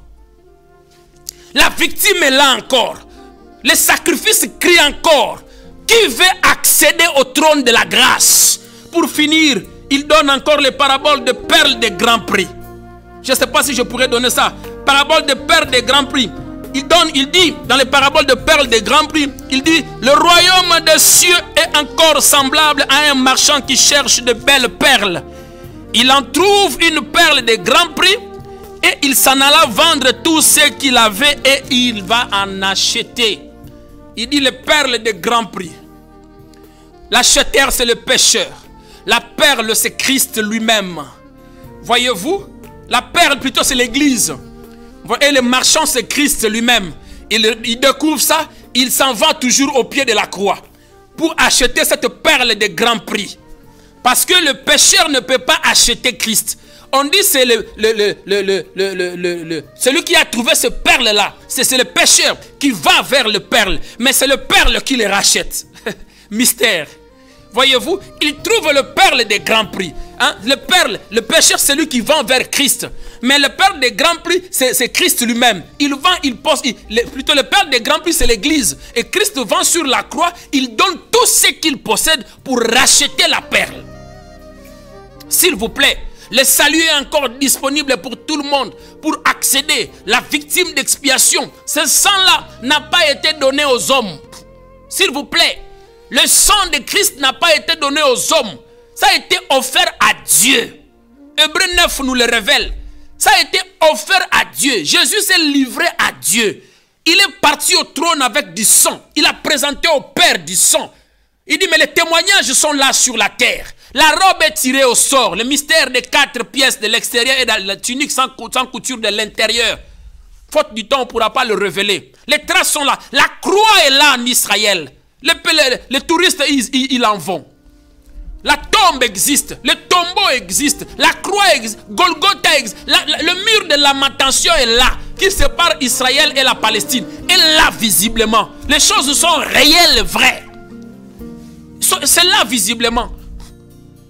La victime est là encore. Le sacrifice crie encore. Qui veut accéder au trône de la grâce? Pour finir, il donne encore les paraboles de perles de grand prix. Je ne sais pas si je pourrais donner ça. Parabole de perles de grand prix. Il dit, dans les paraboles de perles de grand prix, il dit, le royaume des cieux est encore semblable à un marchand qui cherche de belles perles. Il en trouve une perle de grand prix et il s'en alla vendre tout ce qu'il avait et il va en acheter. Il dit les perles de grand prix. L'acheteur, c'est le pécheur. La perle, c'est Christ lui-même. Voyez-vous? La perle, plutôt, c'est l'église. Et le marchand, c'est Christ lui-même. Il découvre ça, il s'en va toujours au pied de la croix pour acheter cette perle de grand prix. Parce que le pécheur ne peut pas acheter Christ. On dit c'est celui qui a trouvé ce perle-là. C'est le pécheur qui va vers le perle. Mais c'est le perle qui le rachète. Mystère. Voyez-vous, il trouve le perle des grands prix. Hein? Le pécheur, c'est lui qui vend vers Christ. Mais le perle des grands prix, c'est Christ lui-même. Il vend, il pose. Plutôt, le perle des grands prix, c'est l'église. Et Christ vend sur la croix. Il donne tout ce qu'il possède pour racheter la perle. S'il vous plaît, le salut est encore disponible pour tout le monde. Pour accéder, la victime d'expiation. Ce sang-là n'a pas été donné aux hommes. S'il vous plaît. Le sang de Christ n'a pas été donné aux hommes. Ça a été offert à Dieu. Hébreux 9 nous le révèle. Ça a été offert à Dieu. Jésus s'est livré à Dieu. Il est parti au trône avec du sang. Il a présenté au Père du sang. Il dit, mais les témoignages sont là sur la terre. La robe est tirée au sort. Le mystère des 4 pièces de l'extérieur et de la tunique sans couture de l'intérieur. Faute du temps, on ne pourra pas le révéler. Les traces sont là. La croix est là en Israël. Les touristes, ils en vont. La tombe existe. Le tombeau existe. La croix existe. Golgotha existe. Le mur de lamentation est là. Qui sépare Israël et la Palestine. Et là, visiblement. Les choses sont réelles, vraies. C'est là, visiblement.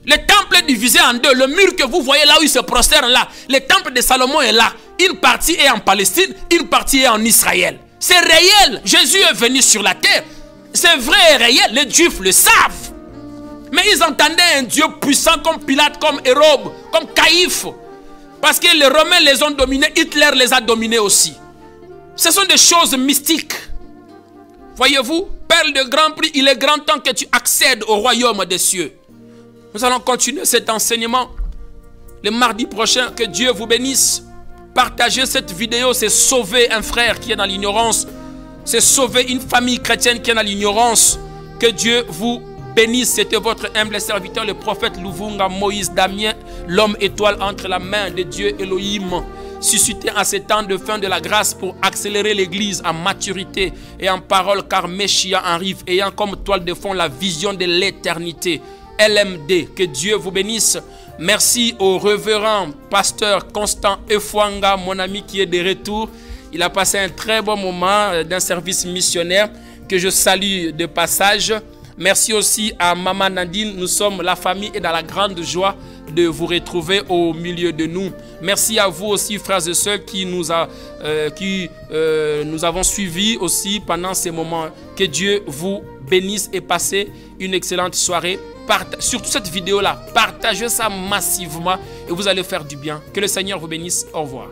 Le temple est divisé en deux. Le mur que vous voyez là où il se prosterne là. Le temple de Salomon est là. Une partie est en Palestine. Une partie est en Israël. C'est réel. Jésus est venu sur la terre. C'est vrai et réel, les Juifs le savent. Mais ils entendaient un Dieu puissant comme Pilate, comme Hérode, comme Caïphe. Parce que les Romains les ont dominés, Hitler les a dominés aussi. Ce sont des choses mystiques. Voyez-vous, perle de grand prix, il est grand temps que tu accèdes au royaume des cieux. Nous allons continuer cet enseignement le mardi prochain. Que Dieu vous bénisse. Partagez cette vidéo, c'est sauver un frère qui est dans l'ignorance. C'est sauver une famille chrétienne qui est dans l'ignorance. Que Dieu vous bénisse. C'était votre humble serviteur, le prophète Louvunga Moïse Damien, l'homme étoile entre la main de Dieu Elohim, suscité en ces temps de fin de la grâce pour accélérer l'église en maturité et en parole, car Messia arrive, ayant comme toile de fond la vision de l'éternité. LMD, que Dieu vous bénisse. Merci au révérend pasteur Constant Efwanga, mon ami qui est de retour. Il a passé un très bon moment d'un service missionnaire que je salue de passage. Merci aussi à Maman Nadine. Nous sommes la famille et dans la grande joie de vous retrouver au milieu de nous. Merci à vous aussi, frères et sœurs, qui nous avons suivis aussi pendant ces moments. Que Dieu vous bénisse et passez une excellente soirée. Surtout cette vidéo-là, partagez ça massivement et vous allez faire du bien. Que le Seigneur vous bénisse. Au revoir.